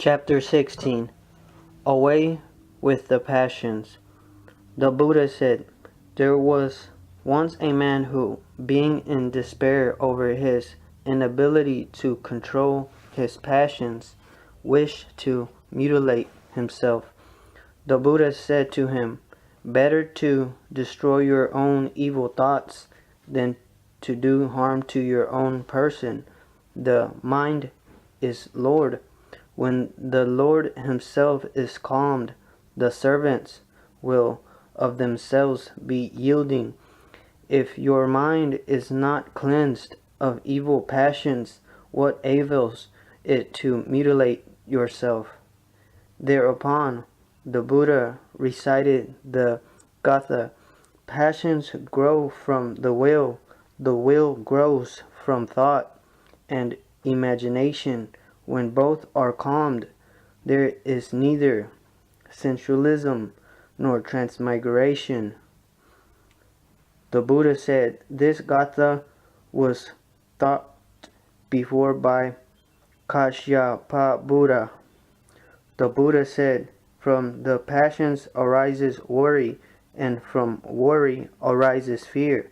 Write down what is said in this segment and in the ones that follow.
Chapter 16. Away with the Passions. The Buddha said, "There was once a man who, being in despair over his inability to control his passions, wished to mutilate himself. The Buddha said to him, 'Better to destroy your own evil thoughts than to do harm to your own person. The mind is Lord. When the Lord himself is calmed, the servants will of themselves be yielding. If your mind is not cleansed of evil passions, what avails it to mutilate yourself?'" Thereupon the Buddha recited the Gatha, "Passions grow from the will grows from thought and imagination. When both are calmed, there is neither sensualism nor transmigration." The Buddha said this Gatha was taught before by Kashyapa Buddha. The Buddha said, "From the passions arises worry, and from worry arises fear.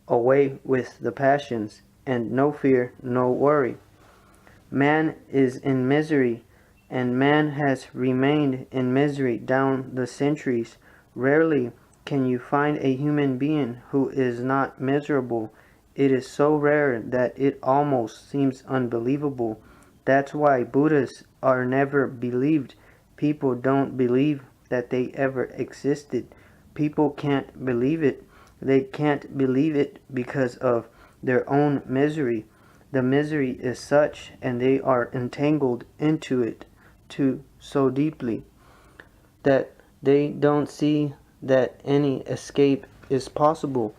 Away with the passions, and no fear, no worry." Man is in misery, and man has remained in misery down the centuries. Rarely can you find a human being who is not miserable. It is so rare that it almost seems unbelievable. That's why Buddhas are never believed. People don't believe that they ever existed. People can't believe it. They can't believe it because of their own misery. The misery is such, and they are entangled into it too so deeply, that they don't see that any escape is possible.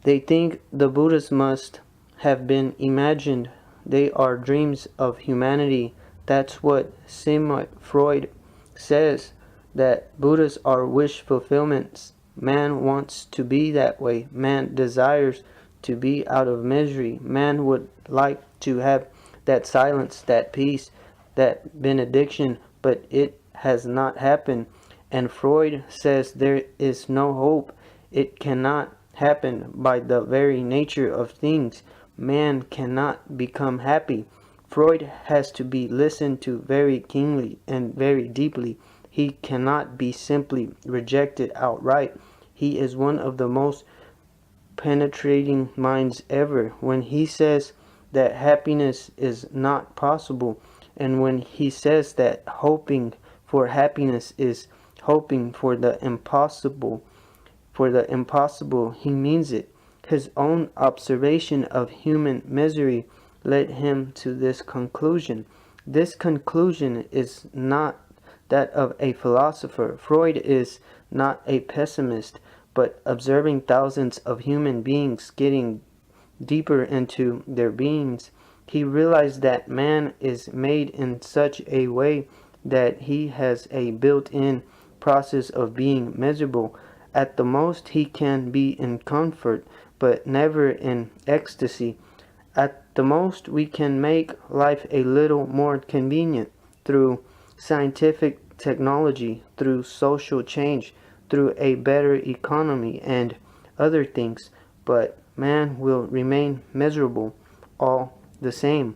They think the Buddhas must have been imagined. They are dreams of humanity. That's what Sigmund Freud says, that Buddhas are wish fulfillments. Man wants to be that way. Man desires to be out of misery. Man would like to have that silence, that peace, that benediction, but it has not happened. And Freud says there is no hope. It cannot happen by the very nature of things. Man cannot become happy. Freud has to be listened to very keenly and very deeply. He cannot be simply rejected outright. He is one of the most penetrating minds ever. When he says that happiness is not possible, and when he says that hoping for happiness is hoping for the impossible, he means it. His own observation of human misery led him to this conclusion. This conclusion is not that of a philosopher. Freud is not a pessimist, but observing thousands of human beings getting deeper into their beings, he realized that man is made in such a way that he has a built-in process of being miserable. At the most, he can be in comfort, but never in ecstasy. At the most, we can make life a little more convenient through scientific technology, through social change, through a better economy and other things, but man will remain miserable all the same.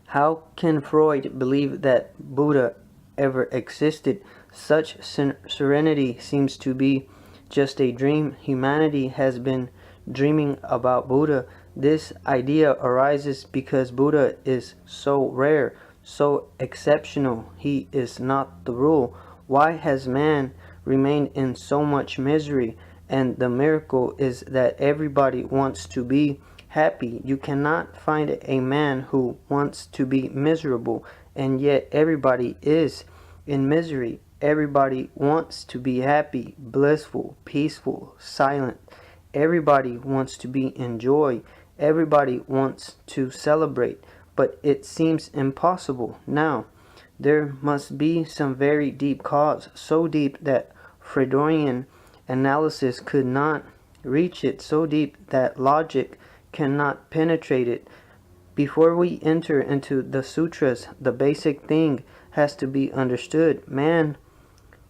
How can Freud believe that Buddha ever existed? Such serenity seems to be just a dream. Humanity has been dreaming about Buddha. This idea arises because Buddha is so rare, so exceptional. He is not the rule. Why has man remained in so much misery? And the miracle is that everybody wants to be happy. You cannot find a man who wants to be miserable, and yet everybody is in misery. Everybody wants to be happy, blissful, peaceful, silent. Everybody wants to be in joy. Everybody wants to celebrate, but it seems impossible. Now, there must be some very deep cause, so deep that Freudian analysis could not reach it, so deep that logic cannot penetrate it, Before we enter into the sutras, the basic thing has to be understood. Man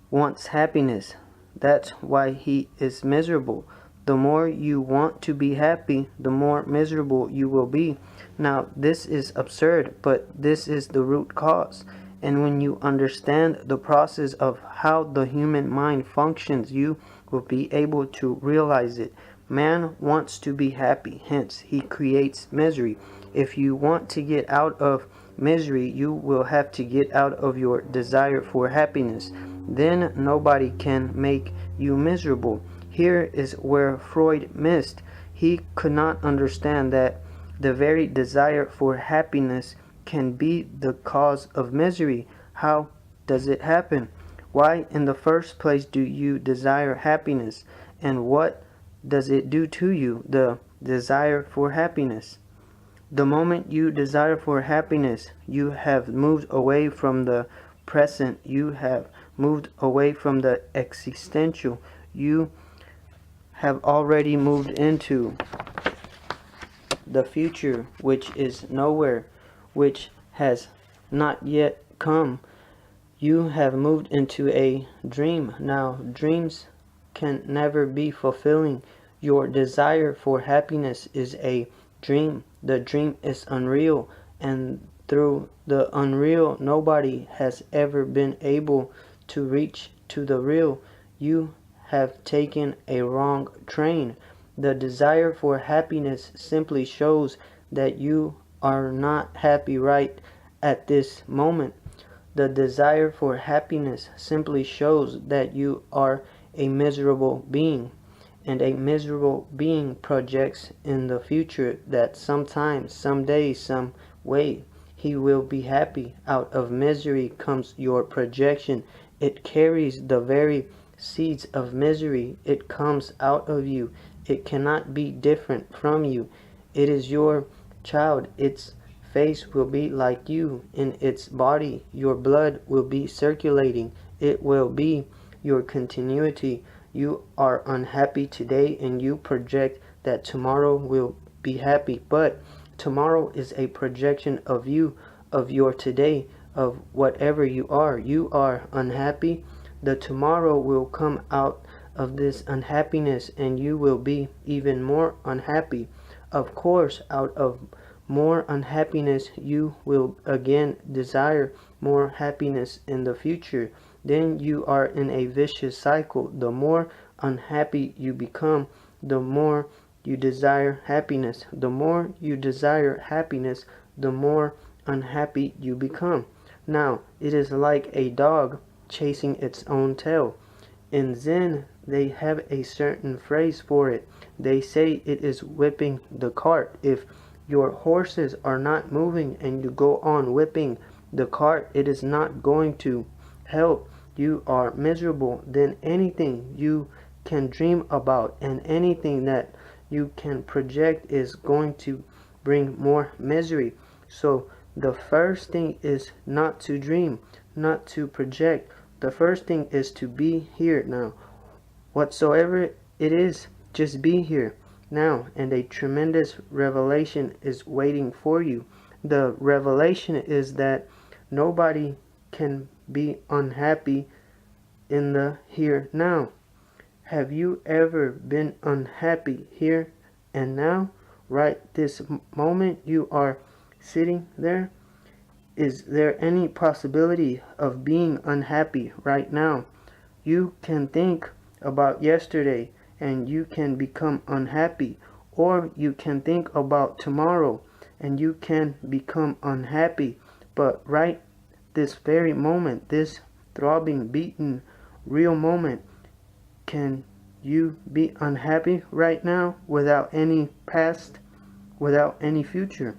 wants happiness. That's why he is miserable. The more you want to be happy, the more miserable you will be. Now, this is absurd, but this is the root cause. And when you understand the process of how the human mind functions, you will be able to realize it. Man wants to be happy, hence he creates misery. If you want to get out of misery, you will have to get out of your desire for happiness. Then nobody can make you miserable. Here is where Freud missed. He could not understand that the very desire for happiness can be the cause of misery. How does it happen? Why in the first place do you desire happiness? And what does it do to you, the desire for happiness? The moment you desire for happiness, you have moved away from the present. You have moved away from the existential. You have already moved into the future, which is nowhere, which has not yet come. You have moved into a dream. Now, dreams can never be fulfilling. Your desire for happiness is a dream. The dream is unreal, and through the unreal, nobody has ever been able to reach to the real. You have taken a wrong train. The desire for happiness simply shows that you are not happy right at this moment. The desire for happiness simply shows that you are a miserable being, and a miserable being projects in the future that sometime, someday, some way, he will be happy. Out of misery comes your projection. It carries the very seeds of misery. It comes out of you. It cannot be different from you. It is your child. Its face will be like you. In its body, your blood will be circulating. It will be your continuity. You are unhappy today, and you project that tomorrow will be happy. But tomorrow is a projection of you, of your today, of whatever you are. You are unhappy. The tomorrow will come out of this unhappiness, and you will be even more unhappy. Of course, out of more unhappiness, you will again desire more happiness in the future. Then you are in a vicious cycle. The more unhappy you become, the more you desire happiness. The more you desire happiness, the more unhappy you become. Now, it is like a dog chasing its own tail. In Zen, they have a certain phrase for it. They say it is whipping the cart. If your horses are not moving and you go on whipping the cart, it is not going to help. You are miserable. Then anything you can dream about and anything that you can project is going to bring more misery. So the first thing is not to dream, not to project. The first thing is to be here now. Whatsoever it is, just be here now, and a tremendous revelation is waiting for you. The revelation is that nobody can be unhappy in the here now. Have you ever been unhappy here and now? Right this moment you are sitting there? Is there any possibility of being unhappy right now? You can think about yesterday and you can become unhappy, or you can think about tomorrow and you can become unhappy. But right this very moment, this throbbing, beaten, real moment, can you be unhappy right now without any past, without any future?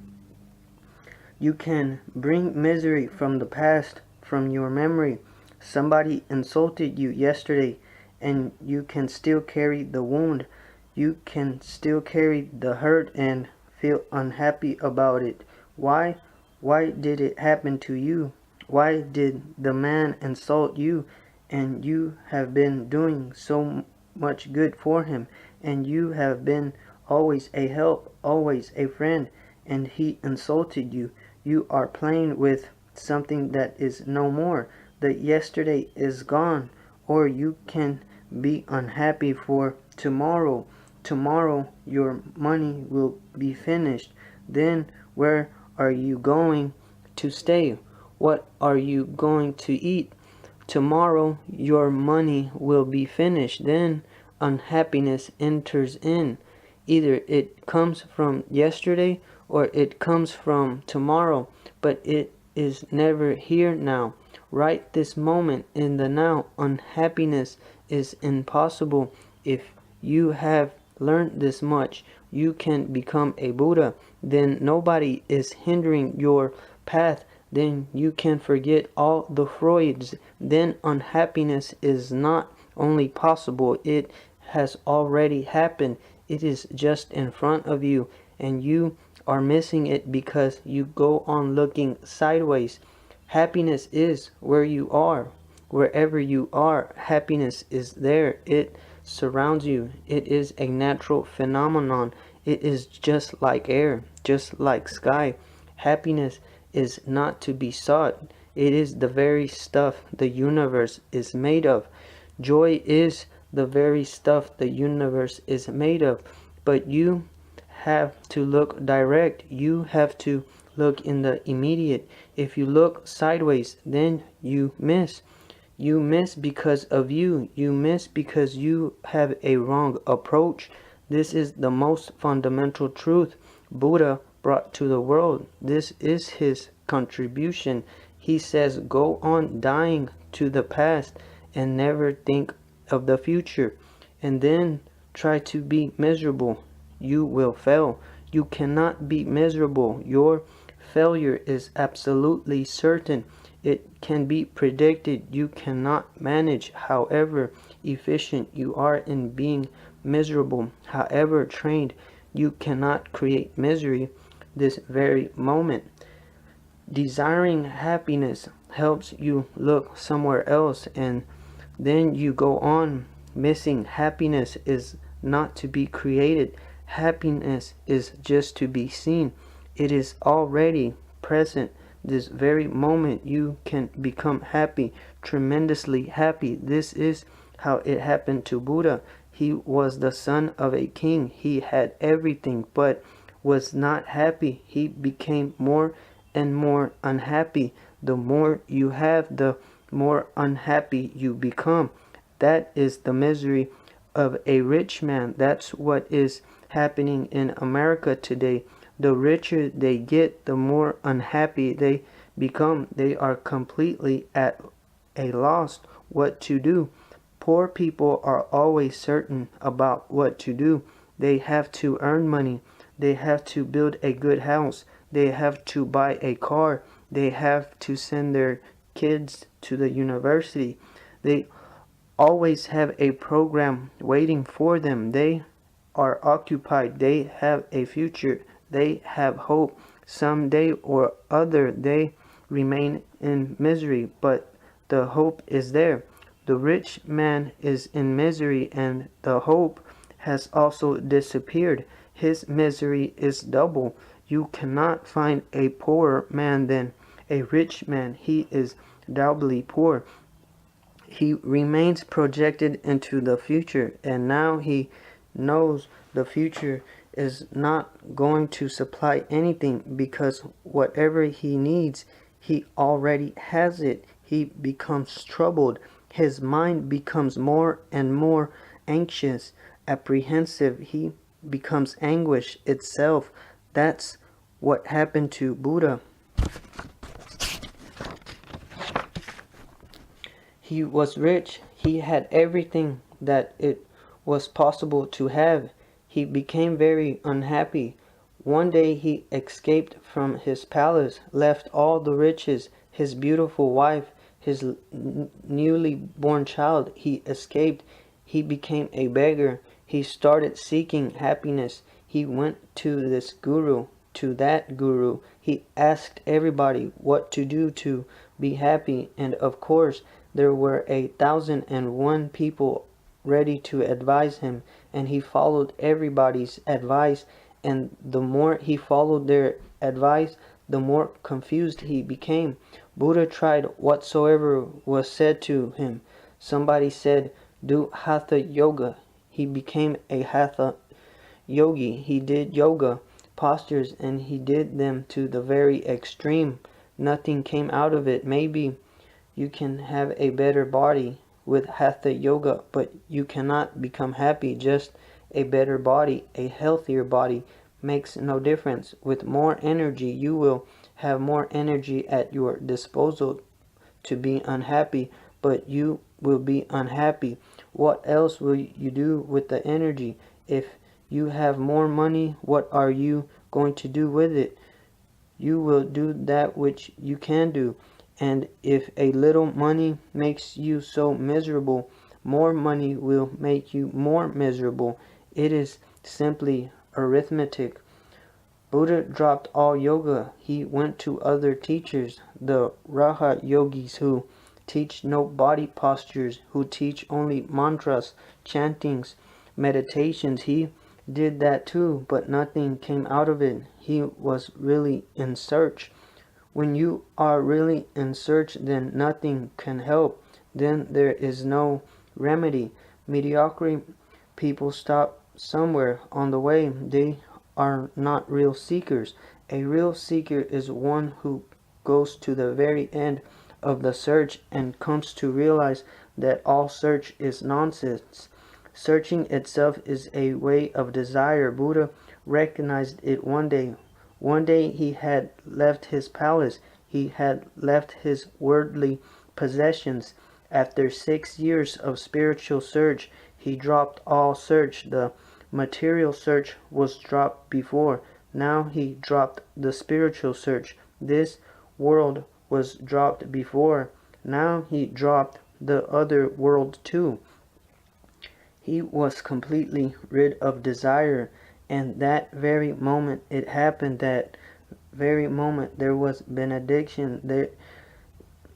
You can bring misery from the past, from your memory. Somebody insulted you yesterday, and you can still carry the wound. You can still carry the hurt and feel unhappy about it. Why? Why did it happen to you? Why did the man insult you? And you have been doing so much good for him, and you have been always a help, always a friend, and he insulted you. You are playing with something that is no more. The yesterday is gone. Or you can be unhappy for tomorrow. Tomorrow your money will be finished. Then where are you going to stay? What are you going to eat? Tomorrow your money will be finished. Then unhappiness enters in. Either it comes from yesterday or it comes from tomorrow, but it is never here now. Right this moment in the now, unhappiness is impossible. If you have learned this much, you can become a Buddha. Then nobody is hindering your path. Then you can forget all the Freuds. Then unhappiness is not only possible, it has already happened. It is just in front of you, and you are missing it because you go on looking sideways. Happiness is where you are. Wherever you are, happiness is there. It surrounds you. It is a natural phenomenon. It is just like air, just like sky. Happiness is not to be sought. It is the very stuff the universe is made of. Joy is the very stuff the universe is made of. But you have to look direct. You have to look in the immediate. If you look sideways, then you miss. You miss because of you. You miss because you have a wrong approach. This is the most fundamental truth Buddha brought to the world. This is his contribution. He says, go on dying to the past and never think of the future, and then try to be miserable. You will fail. You cannot be miserable. Your failure is absolutely certain. It can be predicted. You cannot manage however efficient you are in being miserable, however trained. You cannot create misery this very moment. Desiring happiness helps you look somewhere else, and then you go on missing. Happiness is not to be created. Happiness is just to be seen. It is already present. This very moment you can become happy, tremendously happy. This is how it happened to Buddha. He was the son of a king. He had everything but was not happy. He became more and more unhappy. The more you have, the more unhappy you become. That is the misery of a rich man. That's what is happening in America today. The richer they get, the more unhappy they become. They are completely at a loss what to do. Poor people are always certain about what to do. They have to earn money. They have to build a good house. They have to buy a car. They have to send their kids to the university. They always have a program waiting for them. They are occupied. They have a future. They have hope. Someday or other they remain in misery, but the hope is there. The rich man is in misery, and the hope has also disappeared. His misery is double. You cannot find a poorer man than a rich man. He is doubly poor. He remains projected into the future, and now he knows the future is not going to supply anything, because whatever he needs, he already has it. He becomes troubled. His mind becomes more and more anxious, apprehensive. He becomes anguish itself. That's what happened to Buddha. He was rich. He had everything that it was possible to have. He became very unhappy. One day he escaped from his palace, left all the riches, his beautiful wife, his newly born child. He escaped. He became a beggar. He started seeking happiness. He went to this guru, to that guru. He asked everybody what to do to be happy, and of course there were 1,001 people ready to advise him, and he followed everybody's advice, and the more he followed their advice, the more confused he became. Buddha tried whatsoever was said to him. Somebody said, do hatha yoga. He became a hatha yogi. He did yoga postures and he did them to the very extreme. Nothing came out of it. Maybe you can have a better body with hatha yoga, but you cannot become happy. Just a better body, a healthier body makes no difference. With more energy, you will have more energy at your disposal to be unhappy, but you will be unhappy. What else will you do with the energy? If you have more money, what are you going to do with it? You will do that which you can do. And if a little money makes you so miserable, more money will make you more miserable. It is simply arithmetic. Buddha dropped all yoga. He went to other teachers, the Raha yogis who teach no body postures, who teach only mantras, chantings, meditations. He did that too, but nothing came out of it. He was really in search. When you are really in search, then nothing can help. Then there is no remedy. Mediocre people stop somewhere on the way. They are not real seekers. A real seeker is one who goes to the very end of the search and comes to realize that all search is nonsense. Searching itself is a way of desire. Buddha recognized it one day. One day he had left his palace. He had left his worldly possessions. After 6 years of spiritual search, he dropped all search. The material search was dropped before. Now he dropped the spiritual search. This world was dropped before. Now he dropped the other world too. He was completely rid of desire, and that very moment it happened. That very moment there was benediction. There,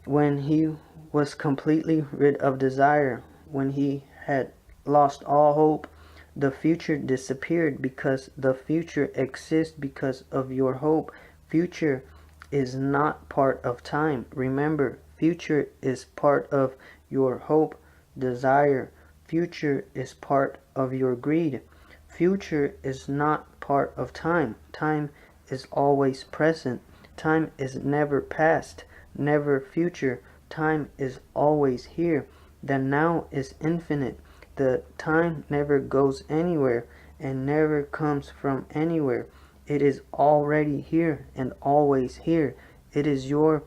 when he was completely rid of desire, when he had lost all hope, the future disappeared, because the future exists because of your hope. Future is not part of time. Remember, future is part of your hope, desire. Future is part of your greed. Future is not part of time. Time is always present. Time is never past, never future. Time is always here. The now is infinite. The time never goes anywhere and never comes from anywhere. It is already here and always here. It is your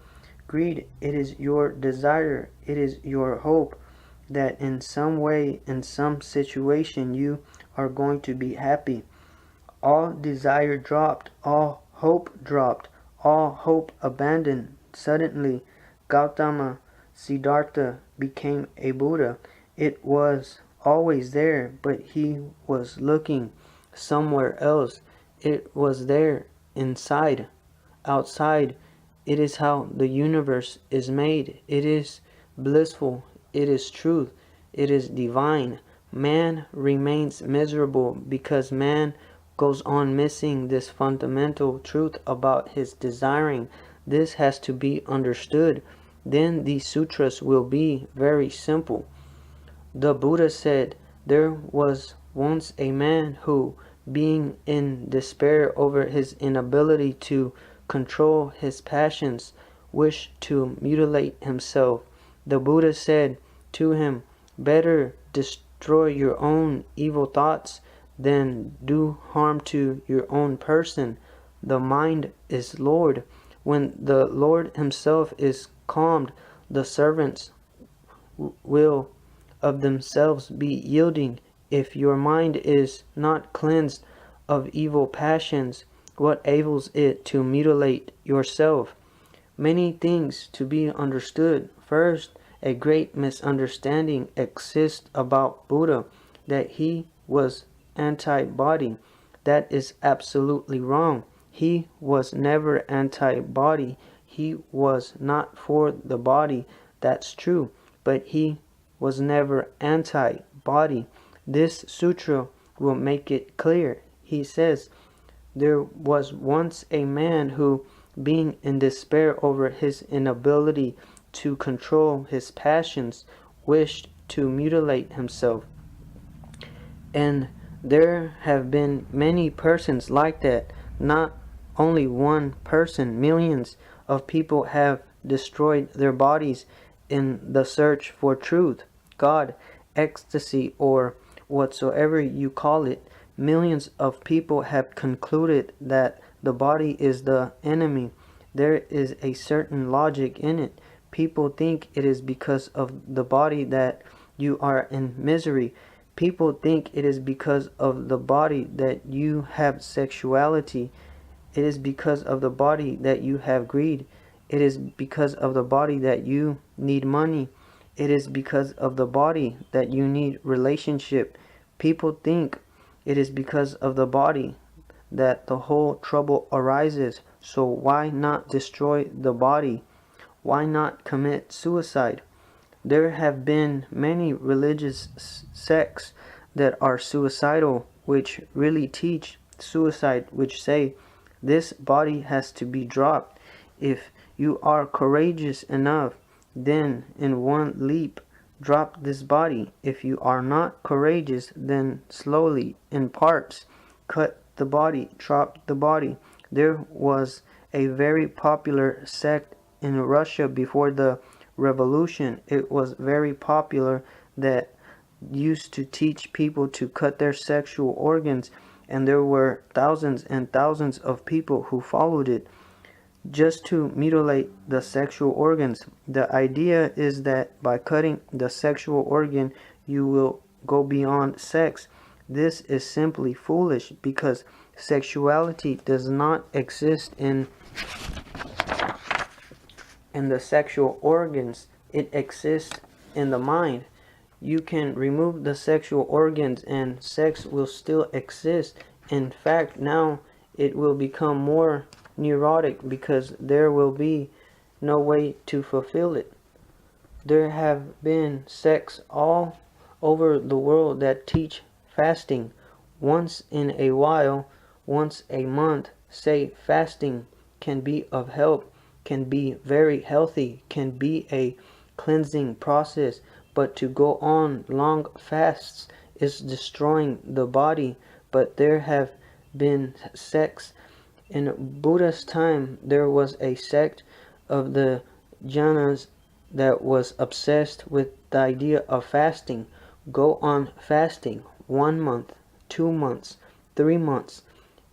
greed. It is your desire. It is your hope that in some way, in some situation, you are going to be happy. All desire dropped, all hope dropped, all hope abandoned. Suddenly, Gautama Siddhartha became a Buddha. It was always there, but he was looking somewhere else. It was there, inside, outside. It is how the universe is made. It is blissful. It is truth. It is divine. Man remains miserable because man goes on missing this fundamental truth about his desiring. This has to be understood. Then these sutras will be very simple. The Buddha said, there was once a man who, being in despair over his inability to control his passions, wished to mutilate himself. The Buddha said to him, better destroy your own evil thoughts than do harm to your own person. The mind is Lord. When the Lord himself is calmed, the servants will of themselves be yielding. If your mind is not cleansed of evil passions, what ails it to mutilate yourself? Many things to be understood. First, a great misunderstanding exists about Buddha, that he was anti-body. That is absolutely wrong. He was never anti-body. He was not for the body. That's true. But he was never anti-body. This sutra will make it clear. He says, There was once a man who, being in despair over his inability to control his passions, wished to mutilate himself. And there have been many persons like that. Not only one person, millions of people have destroyed their bodies in the search for truth, God, ecstasy, or whatsoever you call it. Millions of people have concluded that the body is the enemy. There is a certain logic in it. People think it is because of the body that you are in misery. People think it is because of the body that you have sexuality. It is because of the body that you have greed. It is because of the body that you need money. It is because of the body that you need relationship. People think it is because of the body that the whole trouble arises. So why not destroy the body? Why not commit suicide? There have been many religious sects that are suicidal, which really teach suicide, which say this body has to be dropped. If you are courageous enough, then in one leap drop this body. If you are not courageous, then slowly, in parts, cut the body, drop the body. There was a very popular sect in Russia before the revolution. It was very popular that used to teach people to cut their sexual organs, and there were thousands and thousands of people who followed it just to mutilate the sexual organs. The idea is that by cutting the sexual organ, you will go beyond sex. This is simply foolish because sexuality does not exist in the sexual organs. It exists in the mind. You can remove the sexual organs and sex will still exist. In fact, now it will become more neurotic because there will be no way to fulfill it. There have been sects all over the world that teach fasting once in a while, once a month. Say fasting can be of help, can be very healthy, can be a cleansing process, but to go on long fasts is destroying the body. But there have been sects. In Buddha's time, there was a sect of the Jainas that was obsessed with the idea of fasting. Go on fasting 1 month, 2 months, 3 months,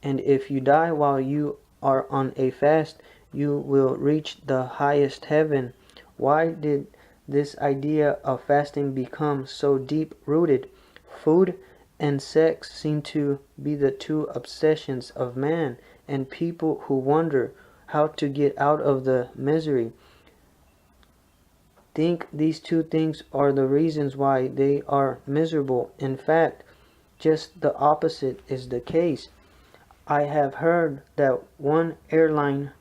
and if you die while you are on a fast, you will reach the highest heaven. Why did this idea of fasting become so deep rooted? Food and sex seem to be the two obsessions of man, and people who wonder how to get out of the misery think these two things are the reasons why they are miserable. In fact, just the opposite is the case. I have heard that one airline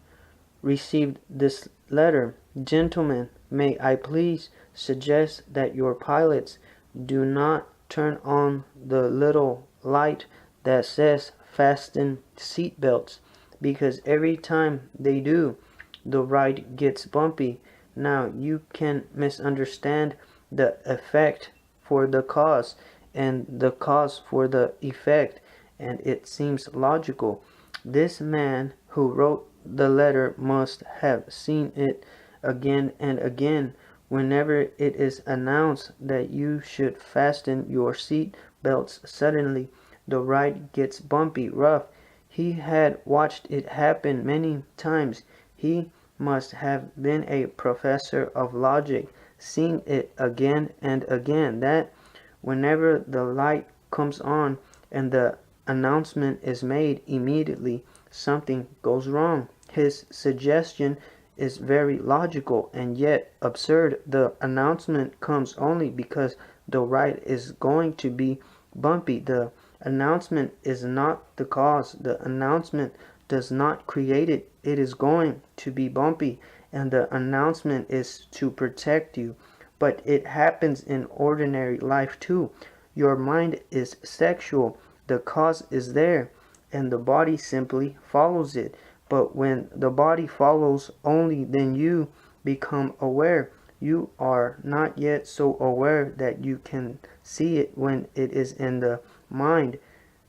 received this letter. Gentlemen, may I please suggest that your pilots do not turn on the little light that says fasten seatbelts, because every time they do, the ride gets bumpy. Now you can misunderstand the effect for the cause and the cause for the effect, and it seems logical. This man who wrote the letter must have seen it again and again. Whenever it is announced that you should fasten your seat belts, suddenly the ride gets bumpy, rough. He had watched it happen many times. He must have been a professor of logic, seeing it again and again, that whenever the light comes on and the announcement is made, immediately something goes wrong. His suggestion is very logical and yet absurd. The announcement comes only because the ride is going to be bumpy. The announcement is not the cause. The announcement does not create it. It is going to be bumpy, and the announcement is to protect you. But it happens in ordinary life too. Your mind is sexual. The cause is there, and the body simply follows it. But when the body follows only, then you become aware. You are not yet so aware that you can see it when it is in the mind.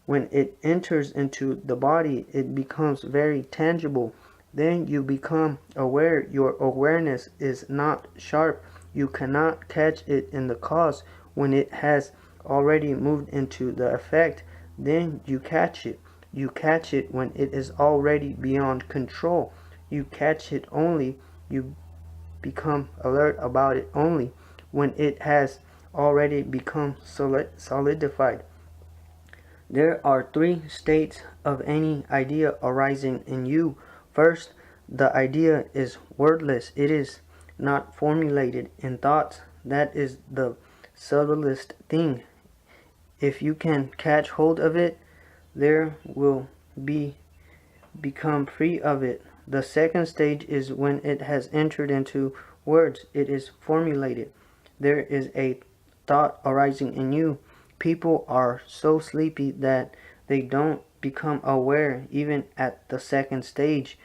When it enters into the body, it becomes very tangible. Then you become aware. Your awareness is not sharp. You cannot catch it in the cause. When it has already moved into the effect, then you catch it. You catch it when it is already beyond control. You catch it only. You become alert about it only when it has already become solidified. There are three states of any idea arising in you. First, the idea is wordless. It is not formulated in thoughts. That is the subtlest thing. If you can catch hold of it, there will become free of it. The second stage is when it has entered into words. It is formulated. There is a thought arising in you. People are so sleepy that they don't become aware even at the second stage,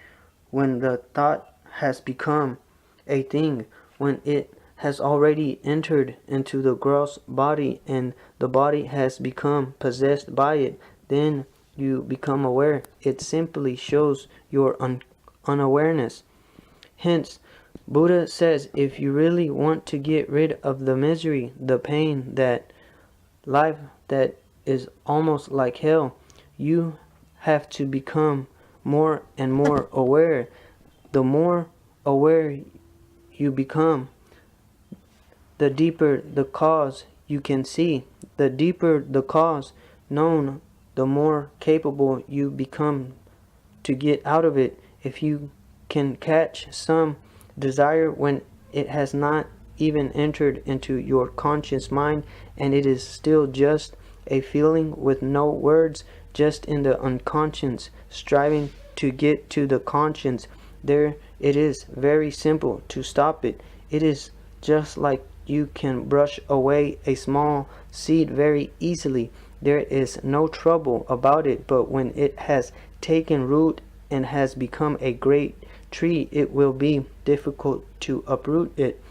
when the thought has become a thing, when it has already entered into the gross body and the body has become possessed by it. Then you become aware. It simply shows your unawareness. Hence, Buddha says, if you really want to get rid of the misery, the pain, that life that is almost like hell, you have to become more and more aware. The more aware you become, the deeper the cause you can see. The deeper the cause known, the more capable you become to get out of it. If you can catch some desire when it has not even entered into your conscious mind, and it is still just a feeling with no words, just in the unconscious, striving to get to the conscience, there it is very simple to stop it. It is just like you can brush away a small seed very easily. There is no trouble about it, but when it has taken root and has become a great tree, it will be difficult to uproot it.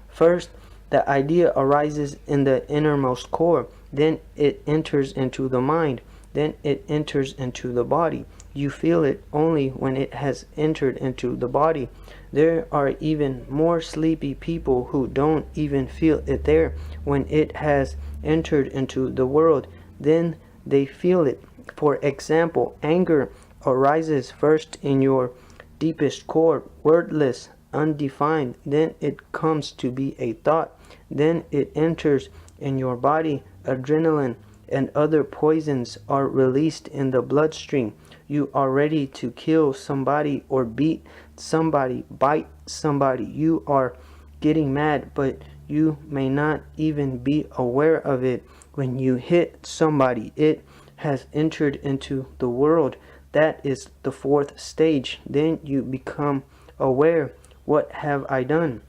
First, the idea arises in the innermost core, then it enters into the mind, then it enters into the body. You feel it only when it has entered into the body. There are even more sleepy people who don't even feel it there. When it has entered into the world, then they feel it. For example, anger arises first in your deepest core, wordless, undefined. Then it comes to be a thought. Then it enters in your body. Adrenaline and other poisons are released in the bloodstream. You are ready to kill somebody or beat somebody, bite somebody. You are getting mad, but you may not even be aware of it. When you hit somebody, it has entered into the world. That is the fourth stage. Then you become aware. What have I done?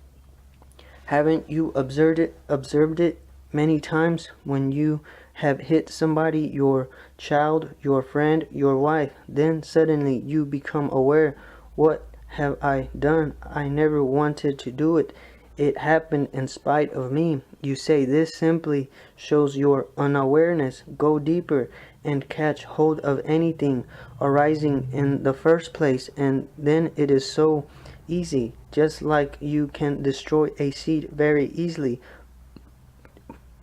Haven't you observed it many times? When you have hit somebody, your child, your friend, your wife, then suddenly you become aware. What have I done? I never wanted to do it. It happened in spite of me. You say this simply shows your unawareness. Go deeper and catch hold of anything arising in the first place, and then it is so easy. Just like you can destroy a seed very easily,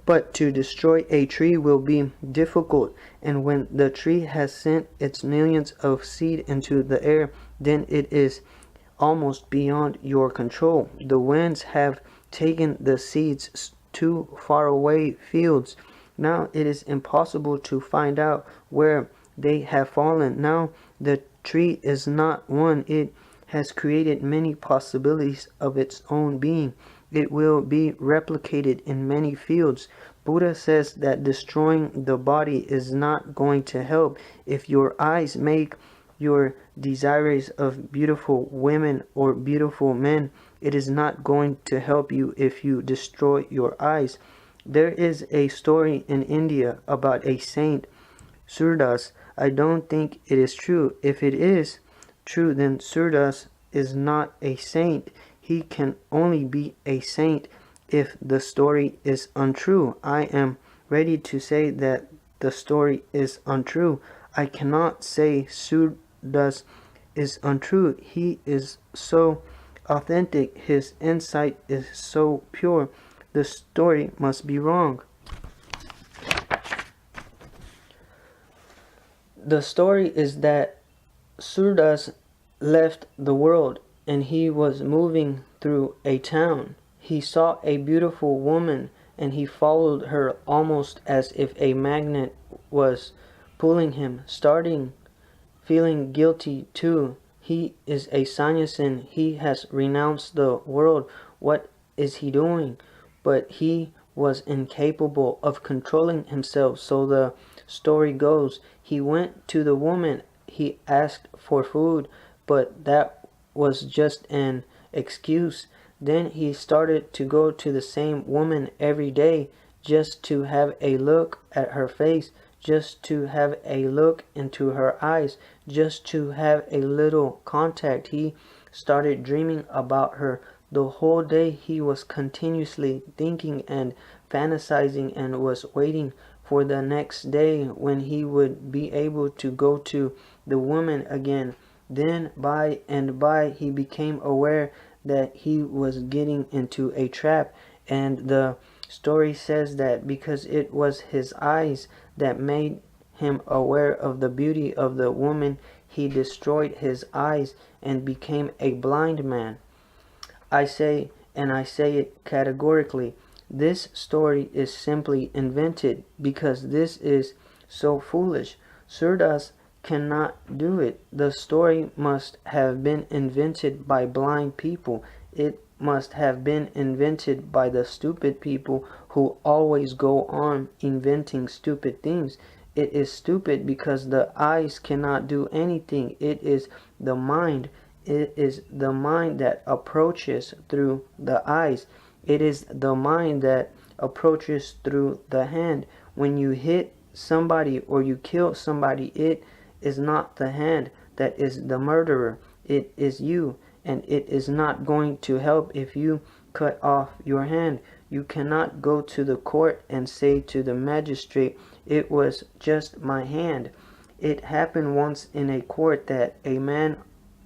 but to destroy a tree will be difficult. And when the tree has sent its millions of seed into the air, then it is almost beyond your control. The winds have taken the seeds to faraway fields. Now it is impossible to find out where they have fallen. Now the tree is not one. It has created many possibilities of its own being. It will be replicated in many fields. Buddha says that destroying the body is not going to help. If your eyes make your desires of beautiful women or beautiful men, it is not going to help you if you destroy your eyes. There is a story in India about a saint, Surdas, I don't think it is true. If it is true, then Surdas is not a saint. He can only be a saint if the story is untrue. I am ready to say that the story is untrue. I cannot say Surdas is untrue. He is so authentic. His insight is so pure. The story must be wrong. The story is that Surdas left the world and he was moving through a town. He saw a beautiful woman and he followed her almost as if a magnet was pulling him, starting feeling guilty too. He is a sannyasin. He has renounced the world. What is he doing? But he was incapable of controlling himself. So the story goes, he went to the woman. He asked for food, but that was just an excuse. Then he started to go to the same woman every day just to have a look at her face, just to have a look into her eyes, just to have a little contact. He started dreaming about her. The whole day he was continuously thinking and fantasizing and was waiting for the next day when he would be able to go to the woman again. Then by and by he became aware that he was getting into a trap, and the story says that because it was his eyes that made him aware of the beauty of the woman, he destroyed his eyes and became a blind man. I say, and I say it categorically, this story is simply invented because this is so foolish. Surdas cannot do it. The story must have been invented by blind people. It must have been invented by the stupid people who always go on inventing stupid things. It is stupid because the eyes cannot do anything. It is the mind. It is the mind that approaches through the eyes. It is the mind that approaches through the hand. When you hit somebody or you kill somebody, it is not the hand that is the murderer. It is you, and it is not going to help if you cut off your hand. You cannot go to the court and say to the magistrate, it was just my hand. It happened once in a court that a man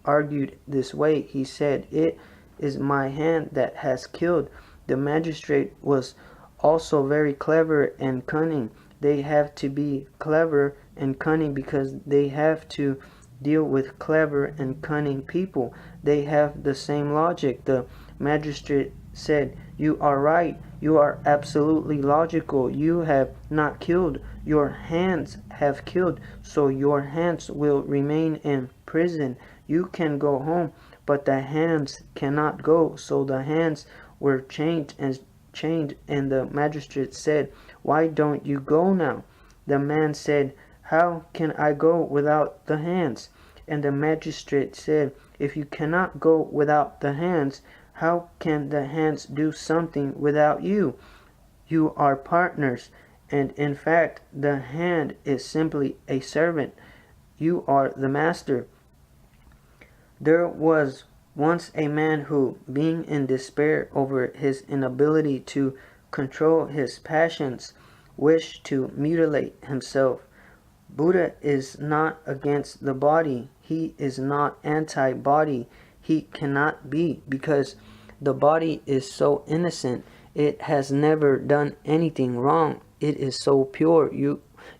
argued this way. He said, it is my hand that has killed. The magistrate was also very clever and cunning. They have to be clever and cunning because they have to deal with clever and cunning people. They have the same logic. The magistrate said, you are right. You are absolutely logical. You have not killed. Your hands have killed. So your hands will remain in prison. You can go home, but the hands cannot go. So the hands were chained, and the magistrate said, why don't you go now? The man said, how can I go without the hands? And the magistrate said, if you cannot go without the hands, how can the hands do something without you? You are partners, and in fact, the hand is simply a servant. You are the master. There was once a man who, being in despair over his inability to control his passions, wished to mutilate himself. Buddha is not against the body. He is not anti-body. He cannot be, because the body is so innocent. It has never done anything wrong. It is so pure.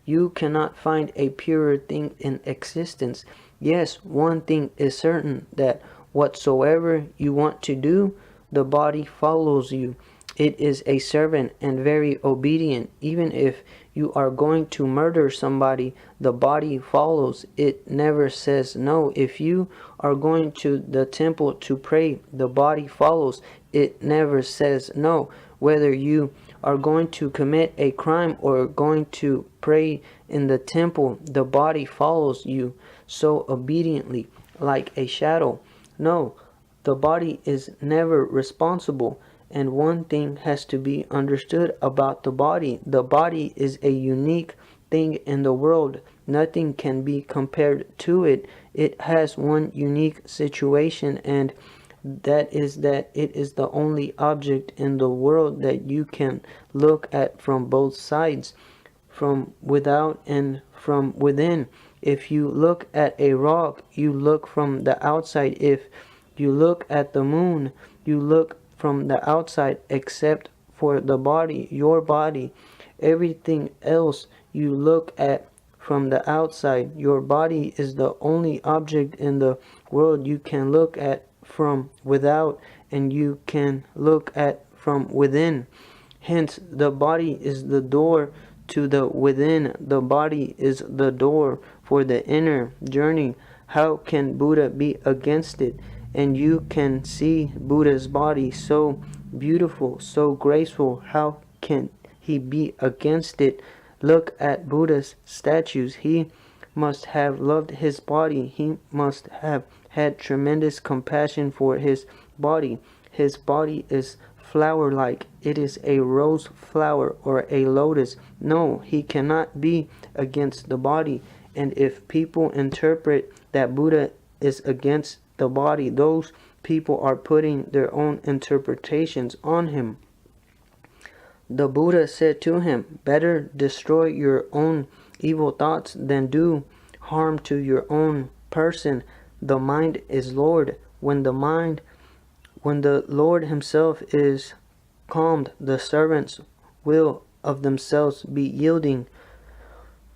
You cannot find a purer thing in existence. Yes, one thing is certain, that whatsoever you want to do, the body follows you. It is a servant and very obedient. Even if you are going to murder somebody, the body follows. It never says no. If you are going to the temple to pray, the body follows. It never says no. Whether you are going to commit a crime or going to pray in the temple, the body follows you so obediently, like a shadow. No, the body is never responsible. And one thing has to be understood about the body. The body is a unique thing in the world. Nothing can be compared to it. It has one unique situation, and that it is the only object in the world that you can look at from both sides, from without and from within. If you look at a rock, you look from the outside. If you look at the moon, you look from the outside, except for the body, your body. Everything else you look at from the outside. Your body is the only object in the world you can look at from without, and you can look at from within. Hence, the body is the door to the within. The body is the door for the inner journey. How can Buddha be against it? And you can see Buddha's body so beautiful, so graceful. How can he be against it? Look at Buddha's statues. He must have loved his body. He must have had tremendous compassion for his body. His body is flower-like. It is a rose flower or a lotus. No, he cannot be against the body. And if people interpret that Buddha is against the body, those people are putting their own interpretations on him. The Buddha said to him, "Better destroy your own evil thoughts than do harm to your own person. The mind is Lord. When the Lord himself is calmed, the servants will of themselves be yielding."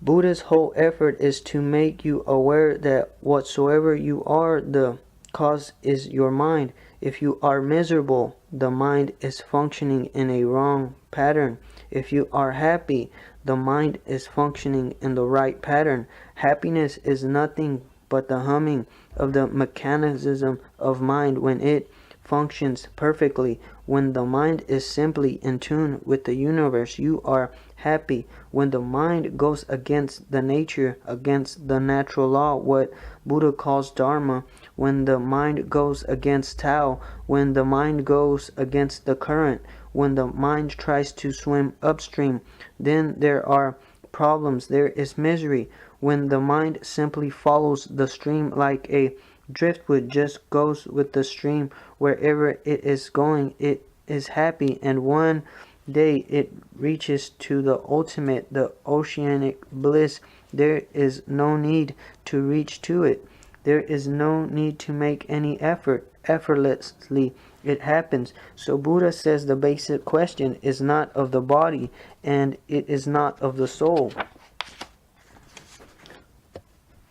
Buddha's whole effort is to make you aware that whatsoever you are, the cause is your mind. If you are miserable, the mind is functioning in a wrong pattern. If you are happy, the mind is functioning in the right pattern. Happiness is nothing but the humming of the mechanism of mind when it functions perfectly. When the mind is simply in tune with the universe, you are happy. When the mind goes against the nature, against the natural law, what Buddha calls Dharma, when the mind goes against Tao, when the mind goes against the current, when the mind tries to swim upstream, then there are problems, there is misery. When the mind simply follows the stream like a driftwood, just goes with the stream wherever it is going, it is happy, and one day it reaches to the ultimate, the oceanic bliss. There is no need to reach to it. There is no need to make any effort. Effortlessly it happens. So Buddha says the basic question is not of the body, and it is not of the soul.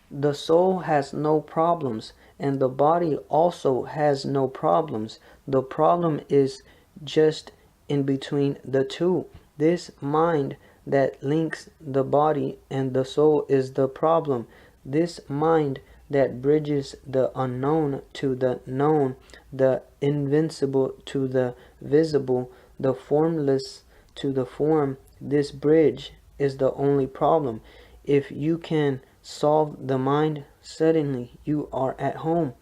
The soul has no problems, and the body also has no problems. The problem is just in between the two. This mind that links the body and the soul is the problem. This mind that bridges the unknown to the known, the invincible to the visible, the formless to the form, this bridge is the only problem. If you can solve the mind, suddenly you are at home.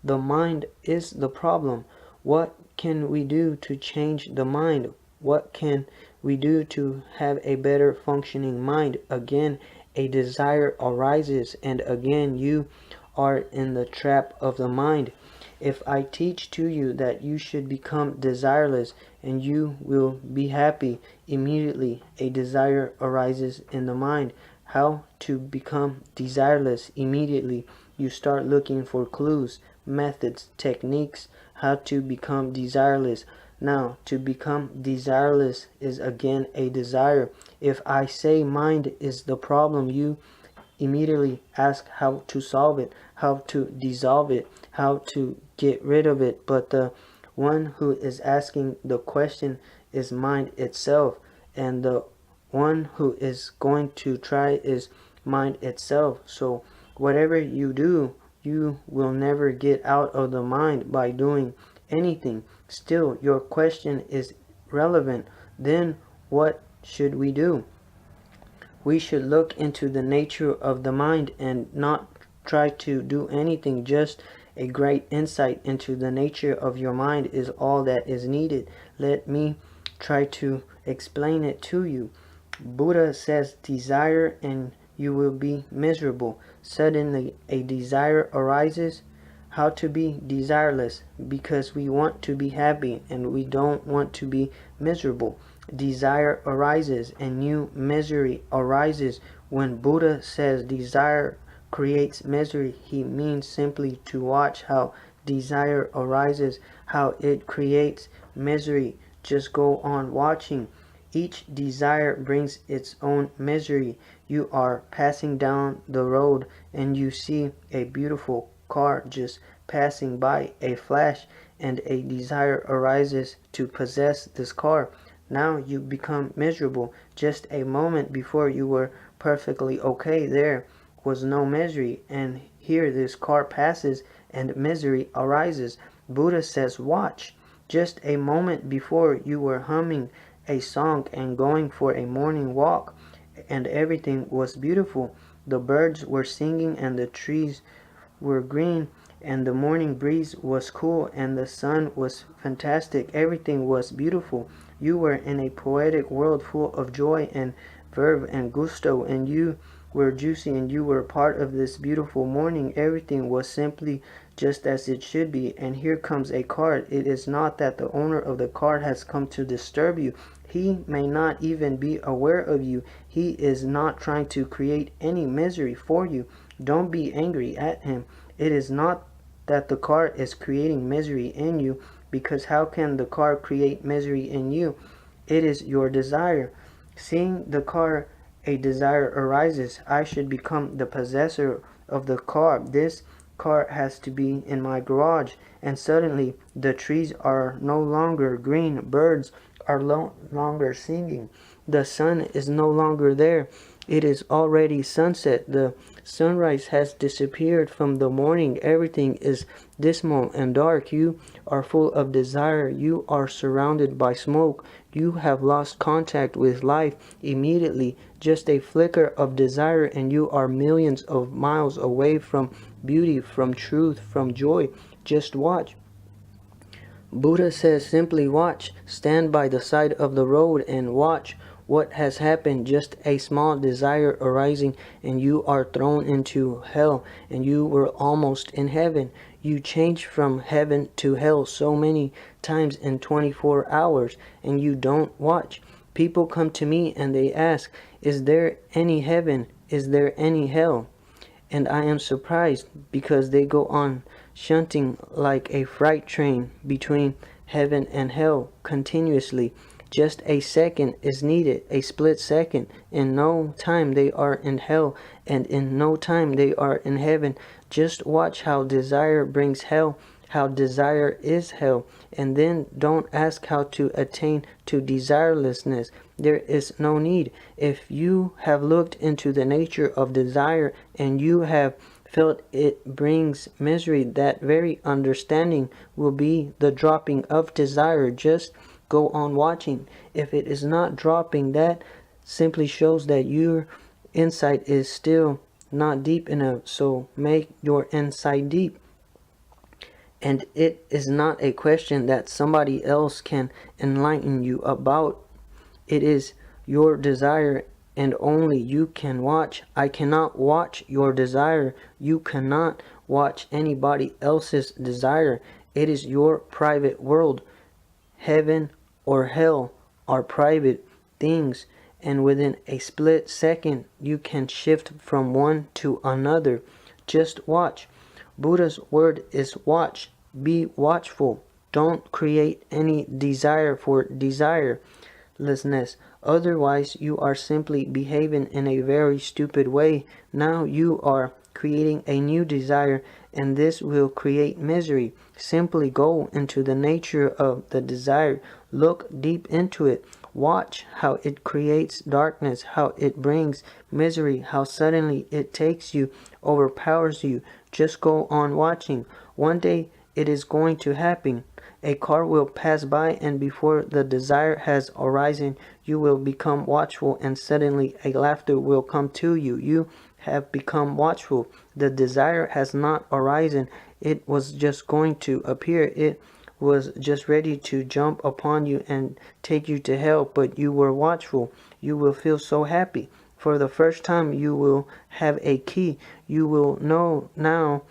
The mind is the problem. What can we do to change the mind? What can we do to have a better functioning mind? Again, a desire arises, and again you are in the trap of the mind. If I teach to you that you should become desireless and you will be happy, immediately a desire arises in the mind. How to become desireless? Immediately you start looking for clues, methods, techniques, how to become desireless. Now, to become desireless is again a desire. If I say mind is the problem, you immediately ask how to solve it, how to dissolve it, how to get rid of it. But the one who is asking the question is mind itself, and the one who is going to try is mind itself. So whatever you do, you will never get out of the mind by doing anything. Still, your question is relevant. Then what should we do? We should look into the nature of the mind and not try to do anything. Just a great insight into the nature of your mind is all that is needed. Let me try to explain it to you. Buddha says desire and you will be miserable. Suddenly a desire arises. How to be desireless? Because we want to be happy and we don't want to be miserable. Desire arises and new misery arises. When Buddha says desire creates misery, he means simply to watch how desire arises, how it creates misery. Just go on watching. Each desire brings its own misery. You are passing down the road and you see a beautiful car just passing by, a flash, and a desire arises to possess this car. Now you become miserable. Just a moment before you were perfectly okay. There was no misery, and here this car passes and misery arises. Buddha says, watch. Just a moment before you were humming a song and going for a morning walk, and everything was beautiful. The birds were singing and the trees were green, and the morning breeze was cool, and the sun was fantastic. Everything was beautiful. You were in a poetic world full of joy and verve and gusto, and you were juicy, and you were part of this beautiful morning. Everything was simply just as it should be. And here comes a card. It is not that the owner of the card has come to disturb you. He may not even be aware of you. He is not trying to create any misery for you. Don't be angry at him. It is not that the car is creating misery in you, because how can the car create misery in you? It is your desire. Seeing the car, a desire arises. I should become the possessor of the car. This car has to be in my garage. And suddenly the trees are no longer green. Birds are no longer singing. The sun is no longer there. It is already sunset. The sunrise has disappeared from the morning. Everything is dismal and dark. You are full of desire. You are surrounded by smoke. You have lost contact with life immediately. Just a flicker of desire and you are millions of miles away from beauty, from truth, from joy. Just watch. Buddha says simply watch. Stand by the side of the road and watch what has happened. Just a small desire arising and you are thrown into hell, and you were almost in heaven. You change from heaven to hell so many times in 24 hours and you don't watch. People come to me and they ask, is there any heaven? Is there any hell? And I am surprised because they go on shunting like a freight train between heaven and hell continuously. Just a second is needed, a split second. In no time they are in hell, and in no time they are in heaven. Just watch how desire brings hell, how desire is hell. And then don't ask how to attain to desirelessness. There is no need. If you have looked into the nature of desire and you have felt it brings misery, that very understanding will be the dropping of desire. Just go on watching. If it is not dropping, that simply shows that your insight is still not deep enough. So make your insight deep. And it is not a question that somebody else can enlighten you about. It is your desire, and only you can watch. I cannot watch your desire. You cannot watch anybody else's desire. It is your private world. Heaven or hell are private things, and within a split second you can shift from one to another. Just watch. Buddha's word is watch. Be watchful. Don't create any desire for desirelessness. Otherwise, you are simply behaving in a very stupid way. Now you are creating a new desire, and this will create misery. Simply go into the nature of the desire. Look deep into it. Watch how it creates darkness, how it brings misery, how suddenly it takes you, overpowers you. Just go on watching. One day it is going to happen. A car will pass by, and before the desire has arisen, you will become watchful, and suddenly a laughter will come to you. You have become watchful. The desire has not arisen. It was just going to appear. It was just ready to jump upon you and take you to hell, but you were watchful. You will feel so happy. For the first time, you will have a key. You will know now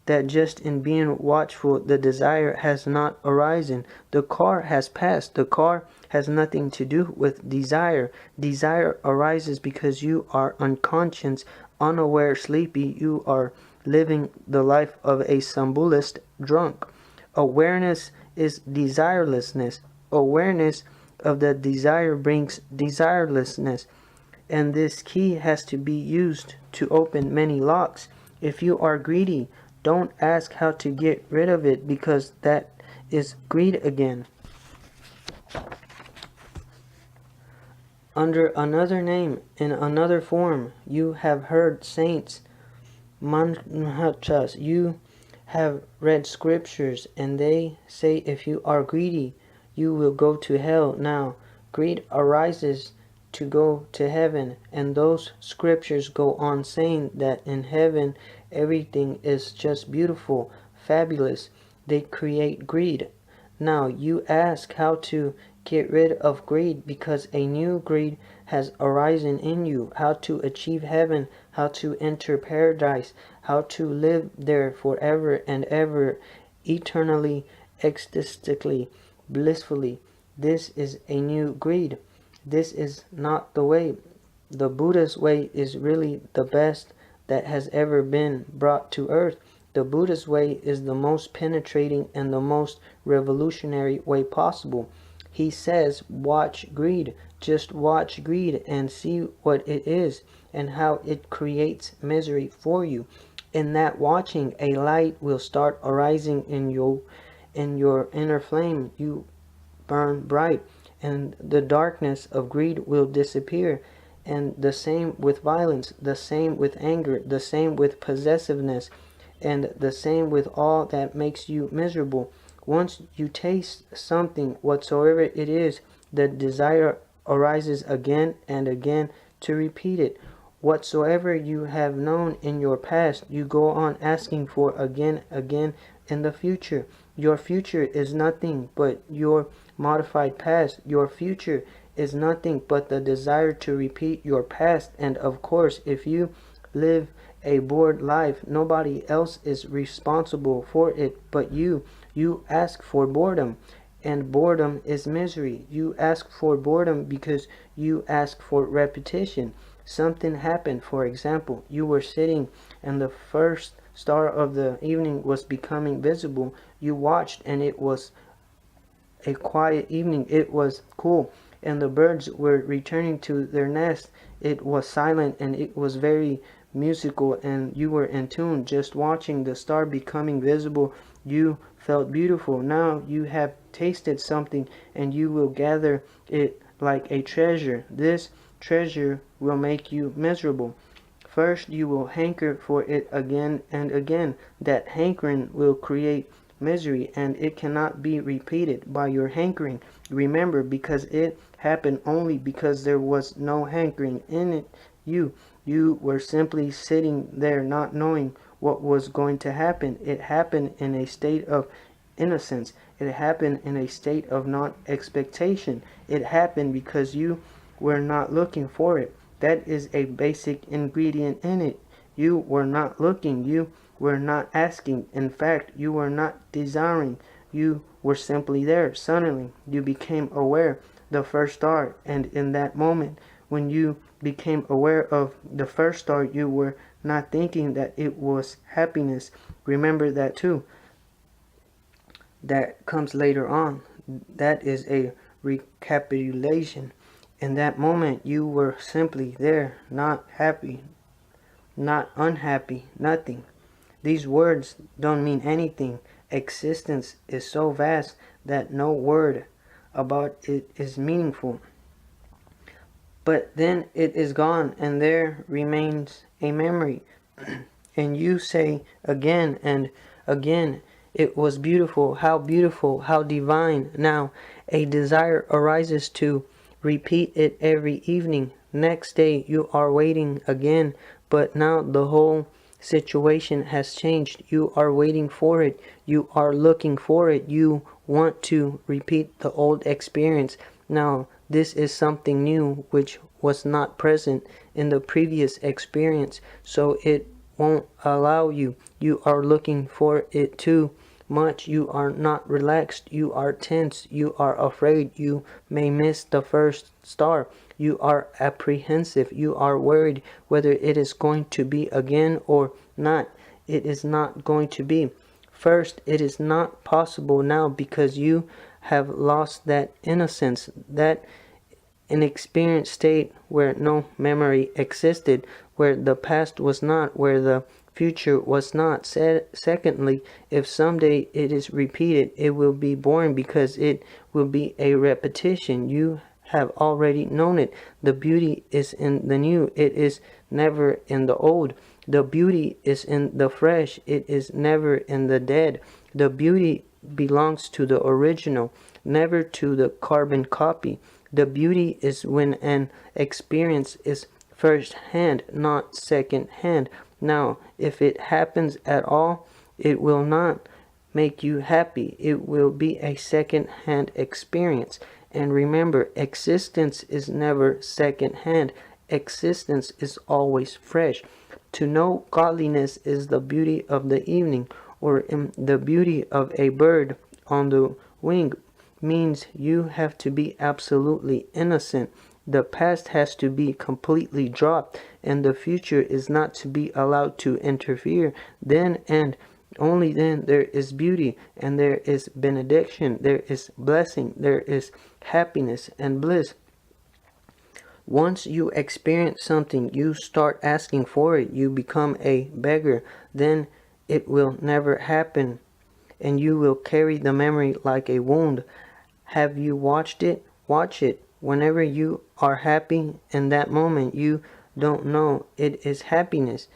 that just in being watchful, the desire has not arisen. The car has passed. The car has nothing to do with desire. Desire arises because you are unconscious, unaware, sleepy. You are living the life of a somnambulist drunk. Awareness is desirelessness. Awareness of the desire brings desirelessness. And this key has to be used to open many locks. If you are greedy, don't ask how to get rid of it, because that is greed again. Under another name, in another form, you have heard saints, manhachas, you have read scriptures, and they say if you are greedy, you will go to hell. Now, greed arises to go to heaven, and those scriptures go on saying that in heaven everything is just beautiful, fabulous. They create greed. Now you ask how to get rid of greed, because a new greed has arisen in you. How to achieve heaven, how to enter paradise, how to live there forever and ever, eternally, ecstatically, blissfully. This is a new greed. This is not the way. The Buddha's way is really the best that has ever been brought to earth. The Buddha's way is the most penetrating and the most revolutionary way possible. He says, watch greed. Just watch greed and see what it is and how it creates misery for you. In that watching, a light will start arising in you, in your inner flame. You burn bright, and the darkness of greed will disappear. And the same with violence, the same with anger, the same with possessiveness, and the same with all that makes you miserable. Once you taste something, whatsoever it is, the desire arises again and again to repeat it. Whatsoever you have known in your past, you go on asking for again in the future. Your future is nothing but your modified past. Your future is nothing but the desire to repeat your past. And of course, if you live a bored life, nobody else is responsible for it but you. You ask for boredom, and boredom is misery. You ask for boredom because you ask for repetition. Something happened. For example, you were sitting and the first star of the evening was becoming visible. You watched and it was a quiet evening. It was cool, and the birds were returning to their nest. It was silent and it was very musical, and you were in tune just watching the star becoming visible. You felt beautiful. Now you have tasted something and you will gather it like a treasure. This treasure will make you miserable. First you will hanker for it again and again. That hankering will create misery, and it cannot be repeated by your hankering. Remember, because it happened only because there was no hankering in it. You were simply sitting there not knowing what was going to happen. It happened in a state of innocence. It happened in a state of non-expectation. It happened because you were not looking for it. That is a basic ingredient in it. You were not looking. You were not asking. In fact, you were not desiring. You were simply there. Suddenly, you became aware the first star, and in that moment, when you became aware of the first star, you were not thinking that it was happiness. Remember that too. That comes later on. That is a recapitulation. In that moment, you were simply there, not happy, not unhappy, nothing. These words don't mean anything. Existence is so vast that no word about it is meaningful. But then it is gone, and there remains a memory. And you say again and again, it was beautiful, how divine. Now a desire arises to repeat it every evening. Next day you are waiting again, but now the whole situation has changed. You are waiting for it. You are looking for it. You want to repeat the old experience. Now this is something new which was not present in the previous experience, so it won't allow you. You are looking for it too much. You are not relaxed. You are tense. You are afraid. You may miss the first star. You are apprehensive. You are worried whether it is going to be again or not. It is not going to be. First, it is not possible now because you have lost that innocence, that inexperienced state where no memory existed, where the past was not, where the future was not. Secondly, if someday it is repeated, it will be boring because it will be a repetition. You have already known it. The beauty is in the new. It is never in the old. The beauty is in the fresh. It is never in the dead. The beauty belongs to the original, never to the carbon copy. The beauty is when an experience is first hand, not second hand. Now, if it happens at all, it will not make you happy. It will be a second hand experience. And remember, existence is never second hand. Existence is always fresh. To know godliness is the beauty of the evening, or in the beauty of a bird on the wing, means you have to be absolutely innocent. The past has to be completely dropped, and the future is not to be allowed to interfere. Then and only then there is beauty, and there is benediction, there is blessing, there is happiness and bliss. Once you experience something, you start asking for it, you become a beggar, then it will never happen, and you will carry the memory like a wound. Have you watched it? Watch it. Whenever you are happy in that moment, you don't know it is happiness.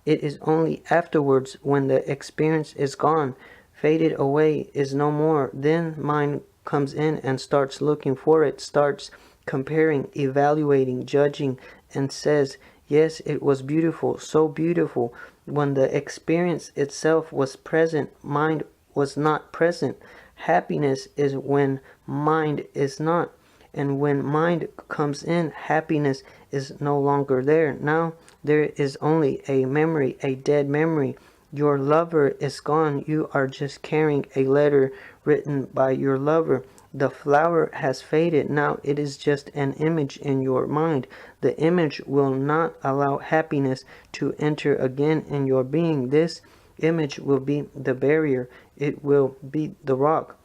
It is only afterwards, when the experience is gone, faded away, is no more, then mind comes in and starts looking for it, starts comparing, evaluating, judging, and says, yes, it was beautiful, so beautiful. When the experience itself was present, mind was not present. Happiness is when mind is not. And when mind comes in, happiness is no longer there. Now there is only a memory, a dead memory. Your lover is gone. You are just carrying a letter written by your lover. The flower has faded. Now it is just an image in your mind. The image will not allow happiness to enter again in your being. This image will be the barrier. It will be the rock.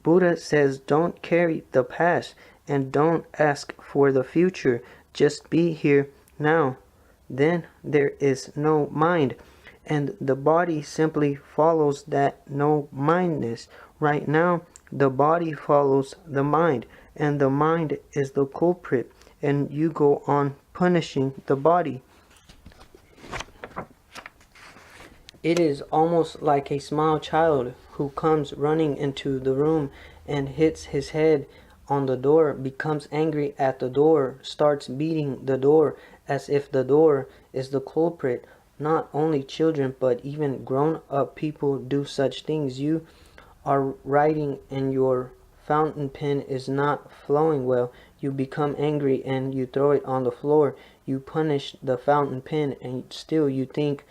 Buddha says, don't carry the past and don't ask for the future. Just be here now. Then there is no mind, and the body simply follows that no mindness. Right now, the body follows the mind, and the mind is the culprit, and you go on punishing the body. It is almost like a small child who comes running into the room and hits his head on the door, becomes angry at the door, starts beating the door as if the door is the culprit. Not only children, but even grown-up people do such things. You are writing and your fountain pen is not flowing well. You become angry and you throw it on the floor. You punish the fountain pen, and still you think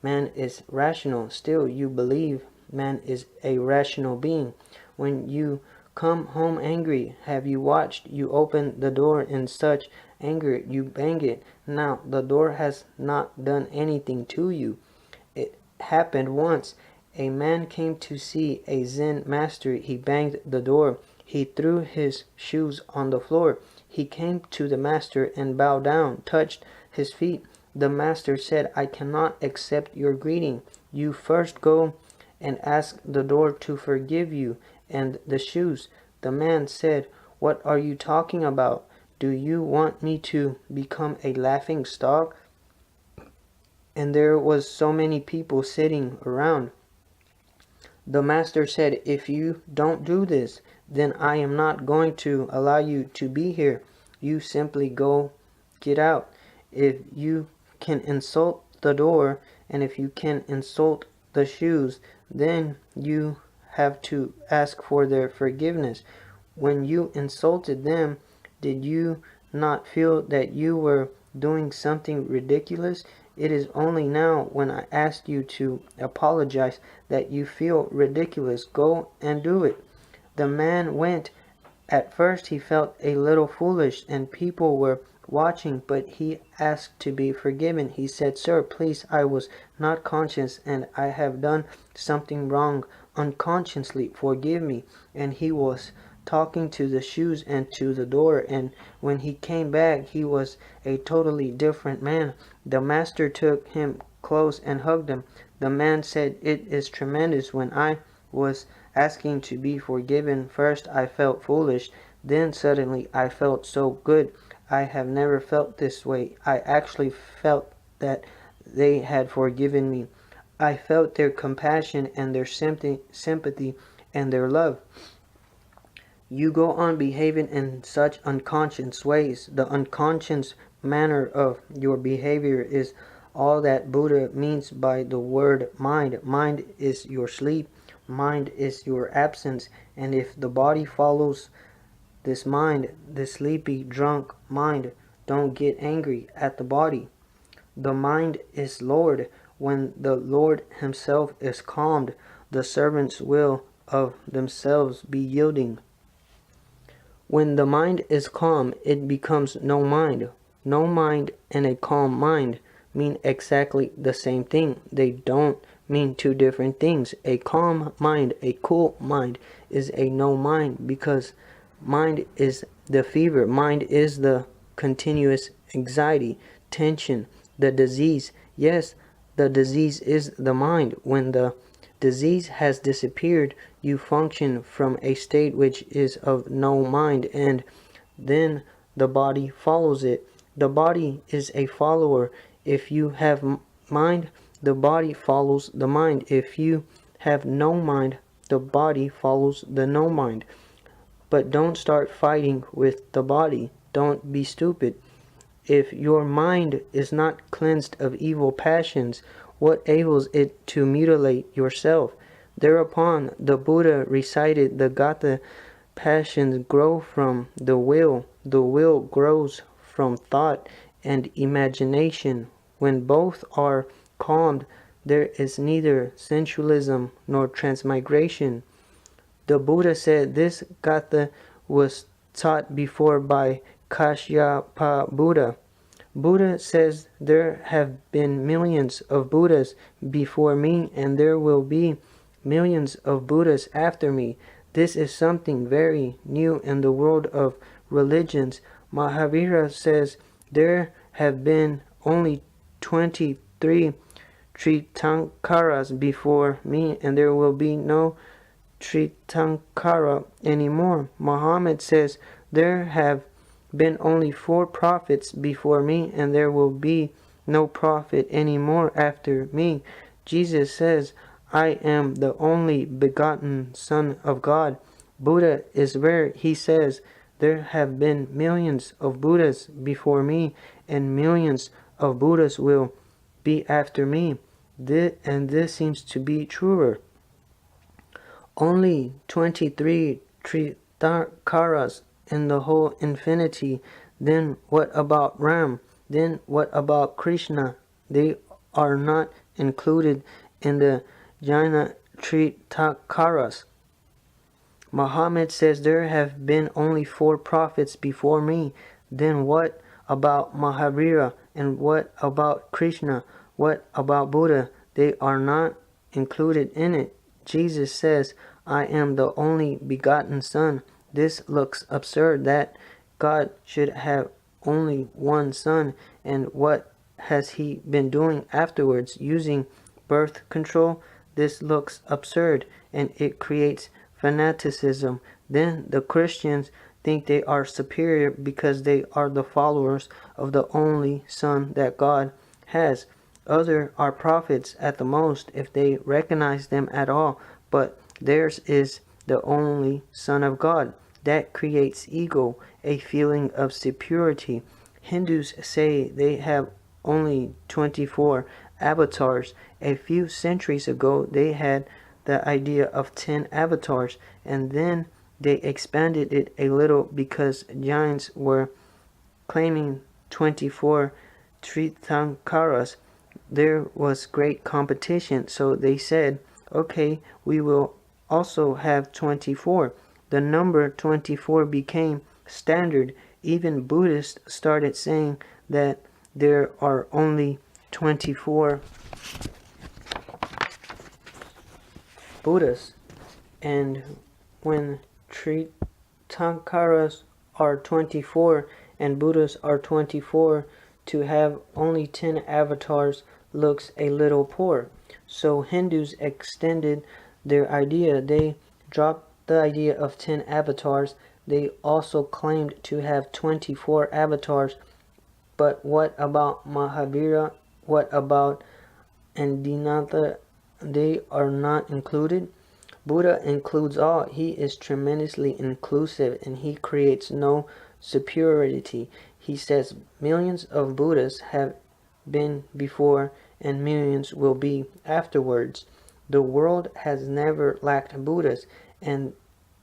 man is rational. Still you believe man is a rational being. When you come home angry, have you watched? You open the door in such anger, you bang it. Now the door has not done anything to you. It happened once. A man came to see a Zen master. He banged the door. He threw his shoes on the floor. He came to the master and bowed down, touched his feet. The master said, I cannot accept your greeting. You first go and ask the door to forgive you and the shoes. The man said, what are you talking about? Do you want me to become a laughing stock? And there was so many people sitting around. The master said, if you don't do this, then I am not going to allow you to be here. You simply get out. If you can insult the door, and if you can insult the shoes, then you have to ask for their forgiveness. When you insulted them, did you not feel that you were doing something ridiculous? It is only now when I ask you to apologize that you feel ridiculous. Go and do it." The man went. At first he felt a little foolish, and people were watching, but he asked to be forgiven. He said, "Sir, please, I was not conscious, and I have done something wrong unconsciously. Forgive me." And he was talking to the shoes and to the door, and when he came back he was a totally different man. The master took him close and hugged him. The man said, "It is tremendous. When I was asking to be forgiven, first I felt foolish, then suddenly I felt so good. I have never felt this way. I actually felt that they had forgiven me. I felt their compassion and their sympathy and their love." You go on behaving in such unconscious ways. The unconscious manner of your behavior is all that Buddha means by the word mind. Mind is your sleep. Mind is your absence. And if the body follows this mind, the sleepy, drunk mind, don't get angry at the body. The mind is Lord. When the Lord himself is calmed, the servants will of themselves be yielding. When the mind is calm, it becomes no mind. No mind and a calm mind mean exactly the same thing. They don't mean two different things. A calm mind, a cool mind, is a no mind, because mind is the fever. Mind is the continuous anxiety, tension, the disease. Yes, the disease is the mind. When the disease has disappeared, you function from a state which is of no mind, and then the body follows it. The body is a follower. If you have mind, the body follows the mind. If you have no mind, the body follows the no mind. But don't start fighting with the body. Don't be stupid. If your mind is not cleansed of evil passions, what ails it to mutilate yourself? Thereupon the Buddha recited the Gatha: passions grow from the will grows from thought and imagination. When both are calmed, there is neither sensualism nor transmigration. The Buddha said this Gatha was taught before by Kashyapa Buddha. Buddha says there have been millions of Buddhas before me, and there will be millions of Buddhas after me. This is something very new in the world of religions. Mahavira says there have been only 23 Tirthankaras before me, and there will be no Tirthankara anymore. Muhammad says there have been only 4 prophets before me, and there will be no prophet anymore after me. Jesus says, "I am the only begotten Son of God." Buddha is rare. He says there have been millions of Buddhas before me, and millions of Buddhas will be after me. And this seems to be truer. Only 23 Tirthankaras in the whole infinity. Then what about Ram? Then what about Krishna? They are not included in the Jaina Tirthankaras. Muhammad says there have been only 4 prophets before me. Then what about Mahavira? And what about Krishna? What about Buddha? They are not included in it. Jesus says, "I am the only begotten Son." This looks absurd, that God should have only one son, and what has he been doing afterwards? Using birth control? This looks absurd, and it creates fanaticism. Then the Christians think they are superior because they are the followers of the only Son that God has. Others are prophets at the most, if they recognize them at all, but theirs is the only Son of God. That creates ego, a feeling of superiority. Hindus say they have only 24 avatars. A few centuries ago, they had the idea of 10 avatars, and then they expanded it a little because giants were claiming 24 Tirthankaras, there was great competition, so they said, okay, we will also have 24. The number 24 became standard. Even Buddhists started saying that there are only 24 Buddhas, and when Tirthankaras are 24 and Buddhas are 24, to have only 10 avatars looks a little poor. So Hindus extended their idea. They dropped the idea of 10 avatars. They also claimed to have 24 avatars. But what about Mahavira? What about Andinatha? They are not included. Buddha includes all. He is tremendously inclusive, and he creates no superiority. He says millions of Buddhas have been before and millions will be afterwards. The world has never lacked Buddhas, and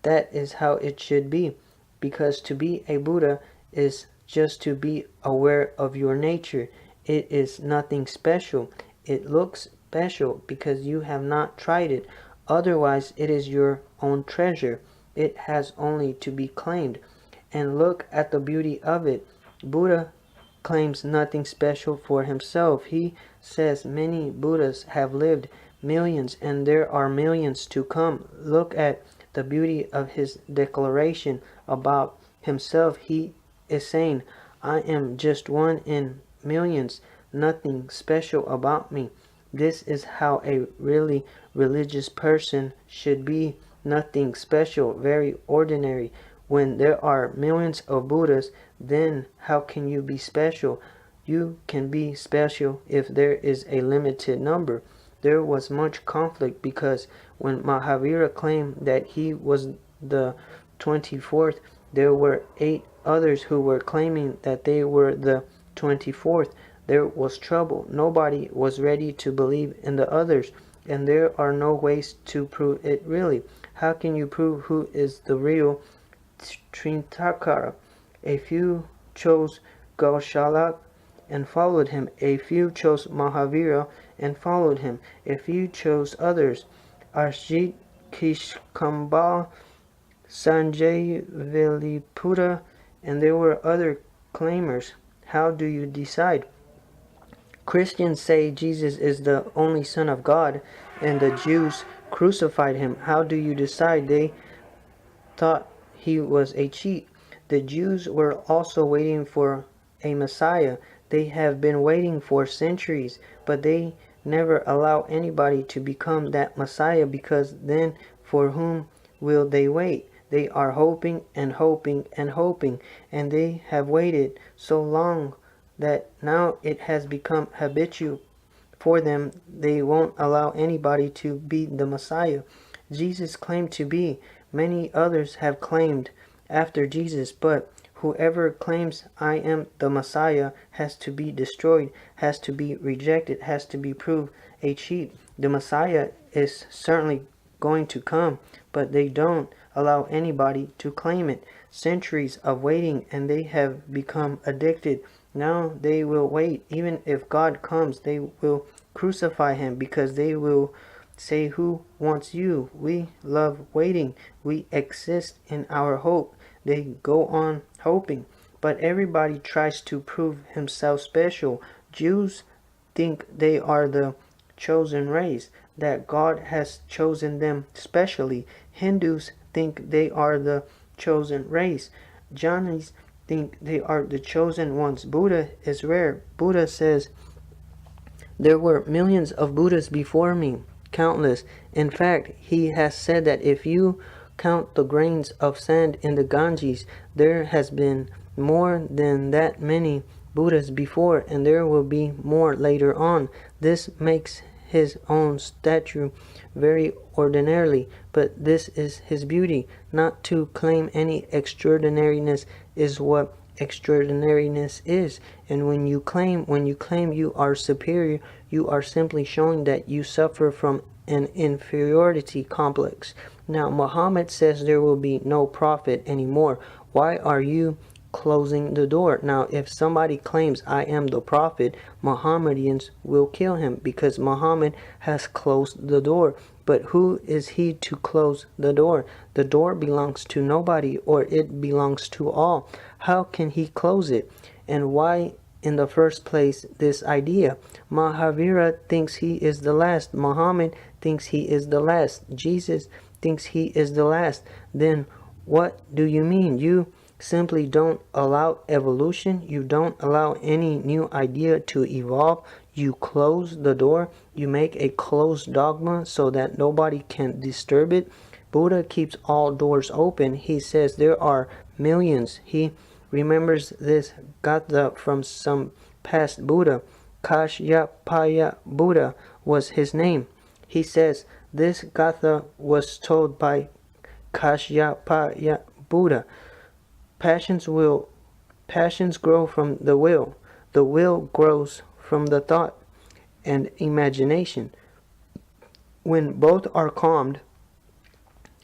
that is how it should be, because to be a Buddha is just to be aware of your nature. It is nothing special. It looks special because you have not tried it. Otherwise, it is your own treasure. It has only to be claimed. And look at the beauty of it. Buddha claims nothing special for himself. He says many Buddhas have lived, millions, and there are millions to come. Look at the beauty of his declaration about himself. He is saying, I am just one in millions, nothing special about me. This is how a really religious person should be, nothing special, very ordinary. When there are millions of Buddhas, then how can you be special? You can be special if there is a limited number. There was much conflict because when Mahavira claimed that he was the 24th, there were 8 others who were claiming that they were the 24th. There was trouble. Nobody was ready to believe in the others, and there are no ways to prove it really. How can you prove who is the real Tirthankara? A few chose Gaushalak and followed him. A few chose Mahavira and followed him. A few chose others. Ajit Kishkamba, Sanjay Veliputra, and there were other claimers. How do you decide? Christians say Jesus is the only Son of God, and the Jews crucified him. How do you decide? They thought he was a cheat. The Jews were also waiting for a Messiah. They have been waiting for centuries, but they never allow anybody to become that Messiah, because then for whom will they wait? They are hoping and hoping and hoping, and they have waited so long that now it has become habitual for them. They won't allow anybody to be the Messiah. Jesus claimed to be. Many others have claimed after Jesus, but whoever claims I am the Messiah has to be destroyed, has to be rejected, has to be proved a cheat. The Messiah is certainly going to come, but they don't allow anybody to claim it. Centuries of waiting, and they have become addicted. Now they will wait. Even if God comes, they will crucify him, because they will say, who wants you? We love waiting. We exist in our hope. They go on hoping. But everybody tries to prove himself special. Jews think they are the chosen race, that God has chosen them specially. Hindus think they are the chosen race. Jainis think they are the chosen ones. Buddha is rare. Buddha says, there were millions of Buddhas before me, countless. In fact, he has said that if you count the grains of sand in the Ganges, there has been more than that many Buddhas before, and there will be more later on. This makes his own statue very ordinarily, but this is his beauty. Not to claim any extraordinariness is what extraordinariness is. And when you claim you are superior, you are simply showing that you suffer from an inferiority complex. Now Muhammad says there will be no prophet anymore. Why are you closing the door. Now, if somebody claims I am the prophet, Mohammedans will kill him because Muhammad has closed the door. But who is he to close the door? The door belongs to nobody, or it belongs to all. How can he close it? And why in the first place this idea? Mahavira thinks he is the last. Muhammad thinks he is the last. Jesus thinks he is the last. Then what do you mean? You simply don't allow evolution. You don't allow any new idea to evolve. You close the door. You make a closed dogma so that nobody can disturb it. Buddha keeps all doors open. He says there are millions. He remembers this gatha from some past Buddha. Kashyapaya Buddha was his name. He says this gatha was told by Kashyapaya Buddha. Passions grow from the will. The will grows from the thought and imagination. When both are calmed,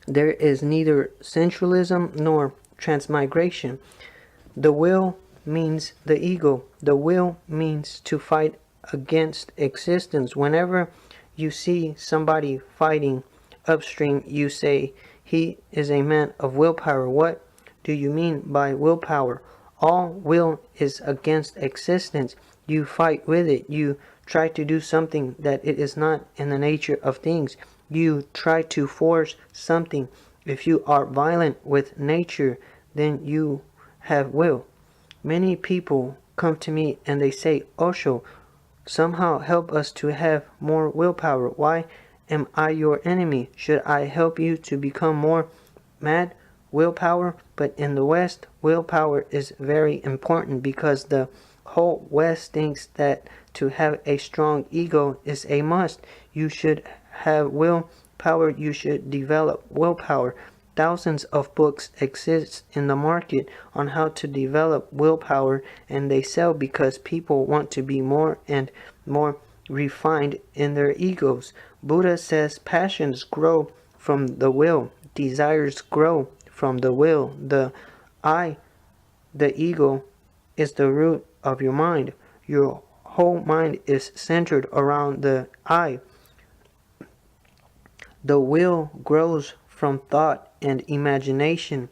there is neither sensualism nor transmigration. The will means the ego. The will means to fight against existence. Whenever you see somebody fighting upstream, you say, he is a man of willpower. What do you mean by willpower? All will is against existence. You fight with it. You try to do something that it is not in the nature of things. You try to force something. If you are violent with nature, then you have will. Many people come to me and they say, Osho, somehow help us to have more willpower. Why am I your enemy? Should I help you to become more mad? Willpower? But in the West, willpower is very important because the whole West thinks that to have a strong ego is a must. You should have willpower. You should develop willpower. Thousands of books exist in the market on how to develop willpower, and they sell because people want to be more and more refined in their egos. Buddha says passions grow from the will. Desires grow from the will. The I, the ego, is the root of your mind. Your whole mind is centered around the I. The will grows from thought and imagination.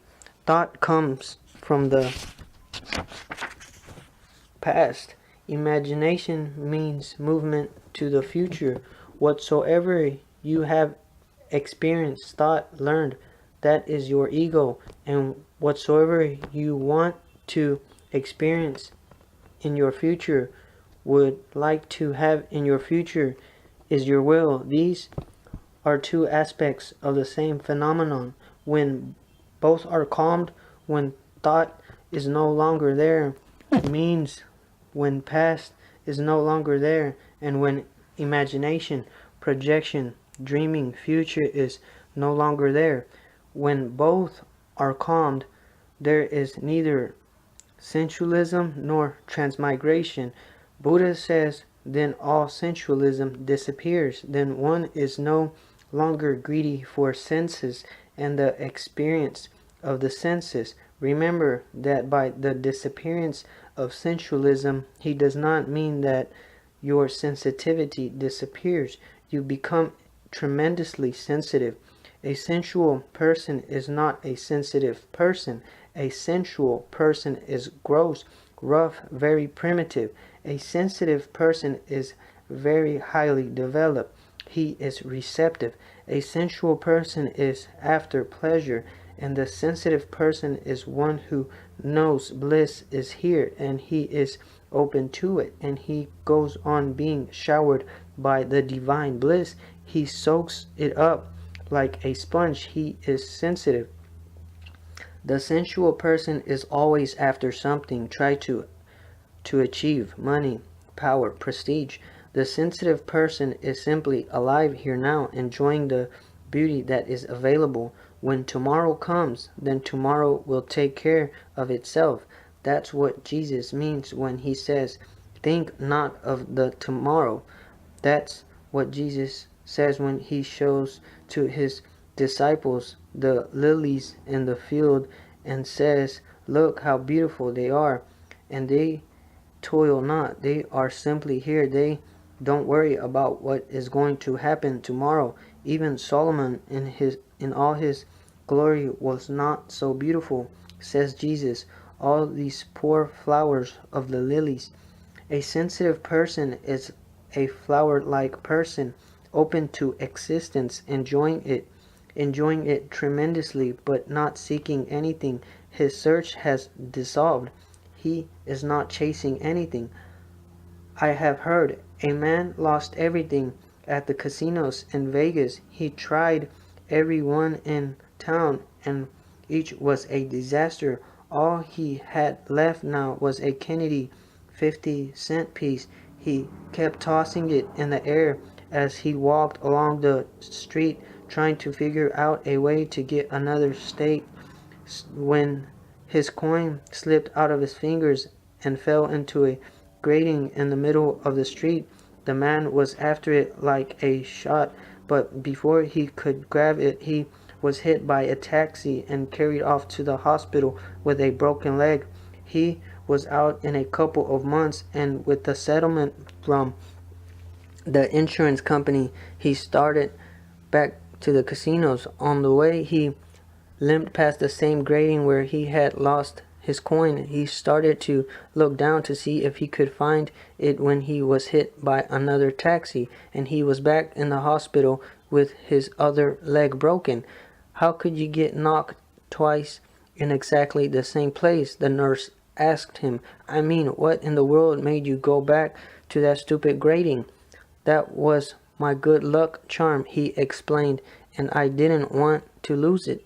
Thought comes from the past. Imagination means movement to the future. Whatsoever you have experienced, thought, learned, that is your ego. And whatsoever you want to experience in your future, would like to have in your future, is your will. These are two aspects of the same phenomenon. When both are calmed, when thought is no longer there, means when past is no longer there, and when imagination, projection, dreaming, future is no longer there. When both are calmed, there is neither sensualism nor transmigration. Buddha says, then all sensualism disappears. Then one is no longer greedy for senses and the experience of the senses. Remember that by the disappearance of sensualism, he does not mean that your sensitivity disappears. You become tremendously sensitive. A sensual person is not a sensitive person. A sensual person is gross, rough, very primitive. A sensitive person is very highly developed. He is receptive. A sensual person is after pleasure, and the sensitive person is one who knows bliss is here, and he is open to it, and he goes on being showered by the divine bliss. He soaks it up like a sponge. He is sensitive. The sensual person is always after something, try to achieve money, power, prestige. The sensitive person is simply alive here now, enjoying the beauty that is available. When tomorrow comes, then tomorrow will take care of itself. That's what Jesus means when he says, think not of the tomorrow. That's what Jesus says when he shows to his disciples the lilies in the field and says, Look how beautiful they are, and they toil not. They are simply here. They don't worry about what is going to happen tomorrow. Even Solomon in all his glory was not so beautiful, says Jesus. All these poor flowers of the lilies. A sensitive person is a flower-like person, open to existence, enjoying it tremendously, but not seeking anything. His search has dissolved. He is not chasing anything. I have heard a man lost everything at the casinos in Vegas. He tried every one in town, and each was a disaster. All he had left now was a Kennedy 50-cent piece. He kept tossing it in the air as he walked along the street, trying to figure out a way to get another stake. When his coin slipped out of his fingers and fell into a grating in the middle of the street, the man was after it like a shot, but before he could grab it, he was hit by a taxi and carried off to the hospital with a broken leg. He was out in a couple of months, and with the settlement from the insurance company, he started back to the casinos. On the way, he limped past the same grating where he had lost his coin. He started to look down to see if he could find it when he was hit by another taxi, and he was back in the hospital with his other leg broken. How could you get knocked twice in exactly the same place? The nurse asked him. I mean, what in the world made you go back to that stupid grating? That was my good luck charm, he explained, and I didn't want to lose it.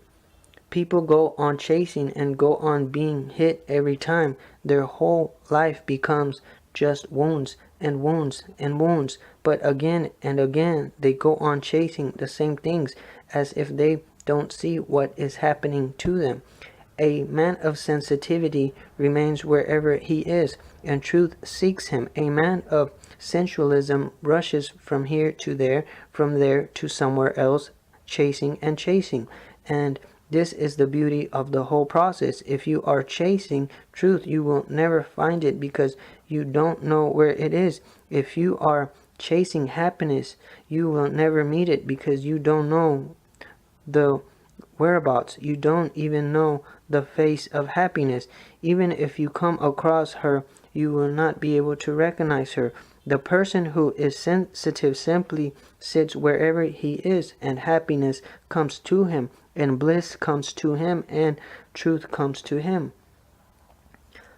People go on chasing and go on being hit every time. Their whole life becomes just wounds and wounds and wounds. But again and again they go on chasing the same things as if they don't see what is happening to them. A man of sensitivity remains wherever he is, and truth seeks him. A man of sensualism rushes from here to there, from there to somewhere else, chasing and chasing. And this is the beauty of the whole process. If you are chasing truth, you will never find it because you don't know where it is. If you are chasing happiness, you will never meet it because you don't know the whereabouts. You don't even know the face of happiness. Even if you come across her, you will not be able to recognize her. The person who is sensitive simply sits wherever he is, and happiness comes to him, and bliss comes to him, and truth comes to him.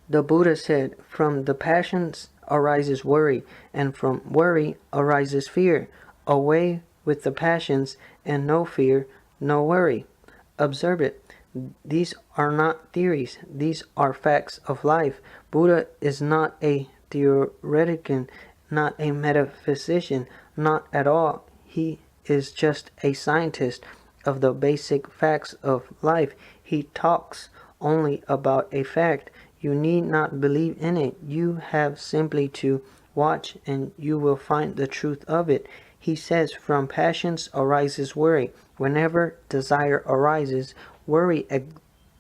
The Buddha said, from the passions arises worry, and from worry arises fear. Away with the passions, and no fear, no worry. Observe it. These are not theories. These are facts of life. Buddha is not a theoretician, not a metaphysician, not at all. He is just a scientist of the basic facts of life. He talks only about a fact. You need not believe in it. You have simply to watch and you will find the truth of it. He says, from passions arises worry. Whenever desire arises, worry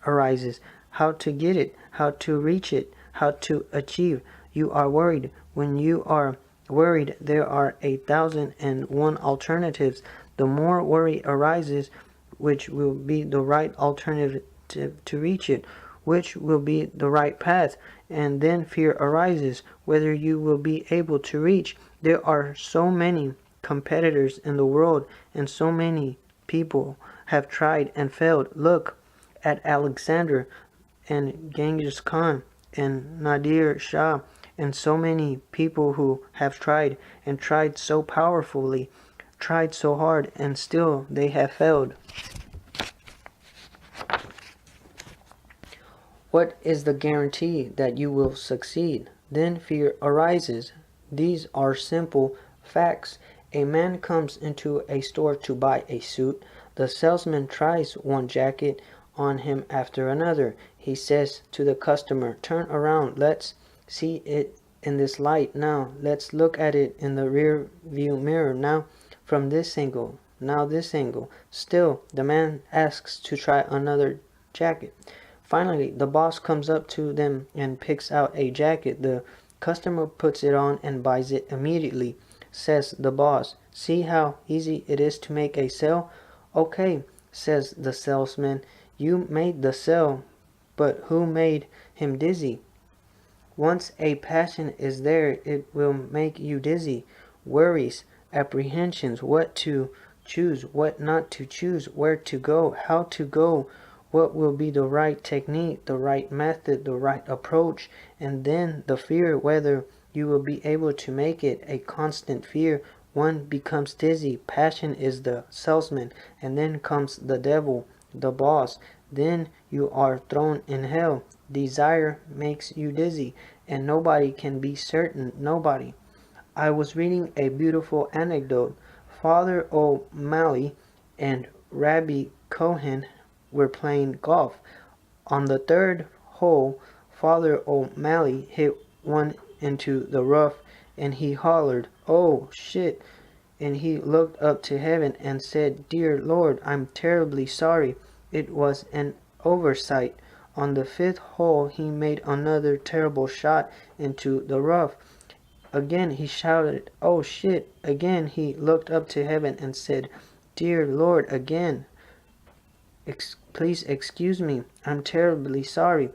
arises. How to get it, how to reach it, how to achieve. You are worried. When you are worried, there are 1,001 alternatives. The more worry arises, which will be the right alternative to reach it, which will be the right path, and then fear arises, whether you will be able to reach. There are so many competitors in the world, and so many people have tried and failed. Look at Alexander and Genghis Khan and Nadir Shah, and so many people who have tried and tried so powerfully, tried so hard, and still they have failed. What is the guarantee that you will succeed? Then fear arises. These are simple facts. A man comes into a store to buy a suit. The salesman tries one jacket on him after another. He says to the customer, turn around, let's see it in this light. Now let's look at it in the rear view mirror. Now from this angle, now this angle. Still the man asks to try another jacket. Finally, the boss comes up to them and picks out a jacket. The customer puts it on and buys it immediately. Says the boss, "See how easy it is to make a sale?" "Okay," says the salesman, "you made the sale, but who made him dizzy?" Once a passion is there, it will make you dizzy. Worries, apprehensions, what to choose, what not to choose, where to go, how to go, what will be the right technique, the right method, the right approach, and then the fear whether you will be able to make it, a constant fear. One becomes dizzy. Passion is the salesman, and then comes the devil, the boss. Then you are thrown in hell. Desire makes you dizzy, and nobody can be certain. Nobody. I was reading a beautiful anecdote. Father O'Malley and Rabbi Cohen were playing golf. On the third hole, Father O'Malley hit one into the rough, and he hollered, "Oh, shit." And he looked up to heaven and said, "Dear Lord, I'm terribly sorry. It was an oversight." On the fifth hole, he made another terrible shot into the rough. Again he shouted, "Oh shit." Again he looked up to heaven and said, "Dear Lord," again, "please excuse me. I'm terribly sorry."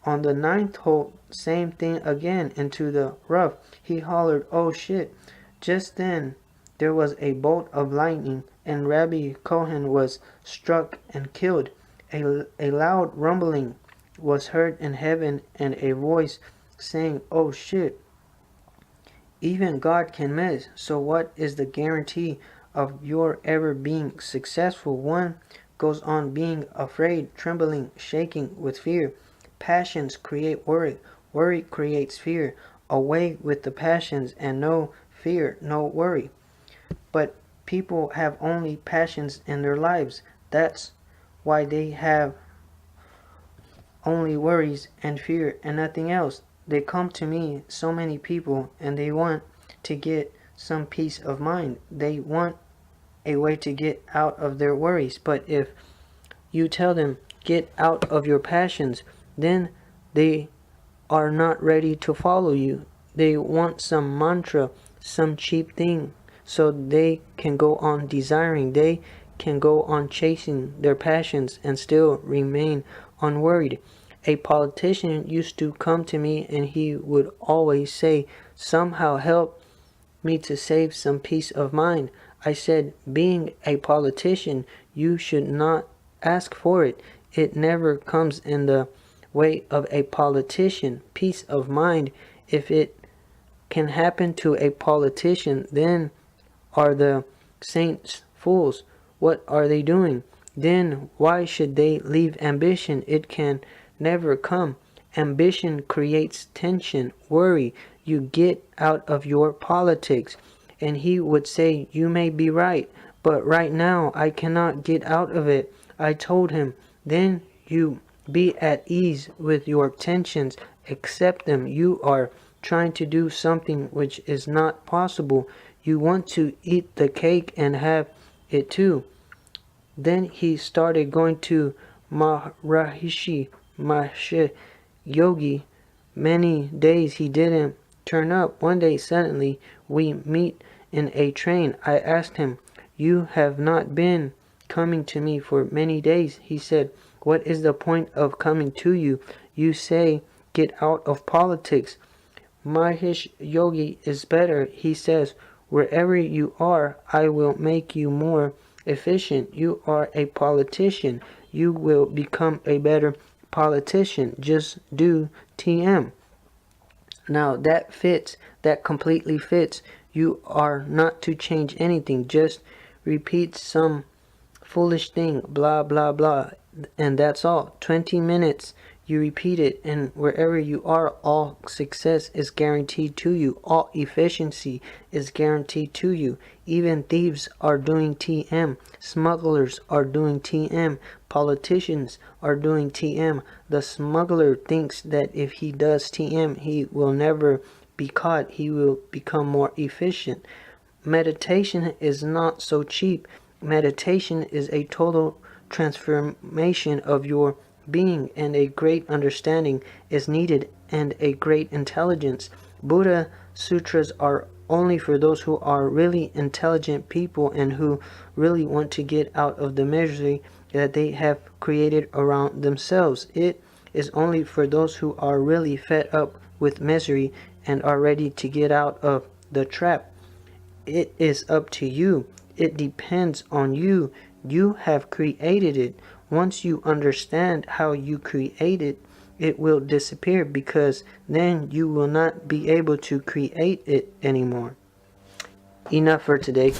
On the ninth hole, same thing again, into the rough. He hollered, "Oh shit." Just then there was a bolt of lightning, and Rabbi Cohen was struck and killed. A loud rumbling was heard in heaven, and a voice saying, "Oh shit." Even God can miss, so what is the guarantee of your ever being successful? One goes on being afraid, trembling, shaking with fear. Passions create worry. Worry creates fear. Away with the passions, and no fear, no worry. But people have only passions in their lives. That's why they have only worries and fear and nothing else. They come to me, so many people, and they want to get some peace of mind. They want a way to get out of their worries. But if you tell them, get out of your passions, then they are not ready to follow you. They want some mantra, some cheap thing, so they can go on desiring. They can go on chasing their passions and still remain unworried. A politician used to come to me, and he would always say, "Somehow help me to save some peace of mind." I said, "Being a politician, you should not ask for it. It never comes in the way of a politician. Peace of mind, if it can happen to a politician, then are the saints fools? What are they doing? Then why should they leave ambition? It can never come. Ambition creates tension, worry. You get out of your politics." And he would say, "You may be right, but right now I cannot get out of it." I told him, "Then you be at ease with your tensions, accept them. You are trying to do something which is not possible. You want to eat the cake and have it too." Then he started going to Maharishi Mahesh Yogi. Many days he didn't turn up. One day suddenly we meet in a train. I asked him, "You have not been coming to me for many days." He said, "What is the point of coming to you? You say get out of politics." Mahesh Yogi is better. He says, "Wherever you are, I will make you more efficient. You are a politician. You will become a better politician. Just do TM." Now that fits. That completely fits. You are not to change anything. Just repeat some foolish thing, blah blah blah, and that's all. 20 minutes you repeat it, and wherever you are, all success is guaranteed to you. All efficiency is guaranteed to you. Even thieves are doing TM. Smugglers are doing TM. Politicians are doing TM. The smuggler thinks that if he does TM, he will never be caught. He will become more efficient. Meditation is not so cheap. Meditation is a total transformation of your being, and a great understanding is needed, and a great intelligence. Buddha sutras are only for those who are really intelligent people and who really want to get out of the misery that they have created around themselves. It is only for those who are really fed up with misery and are ready to get out of the trap. It is up to you. It depends on you. You have created it. Once you understand how you create it, it will disappear, because then you will not be able to create it anymore. Enough for today.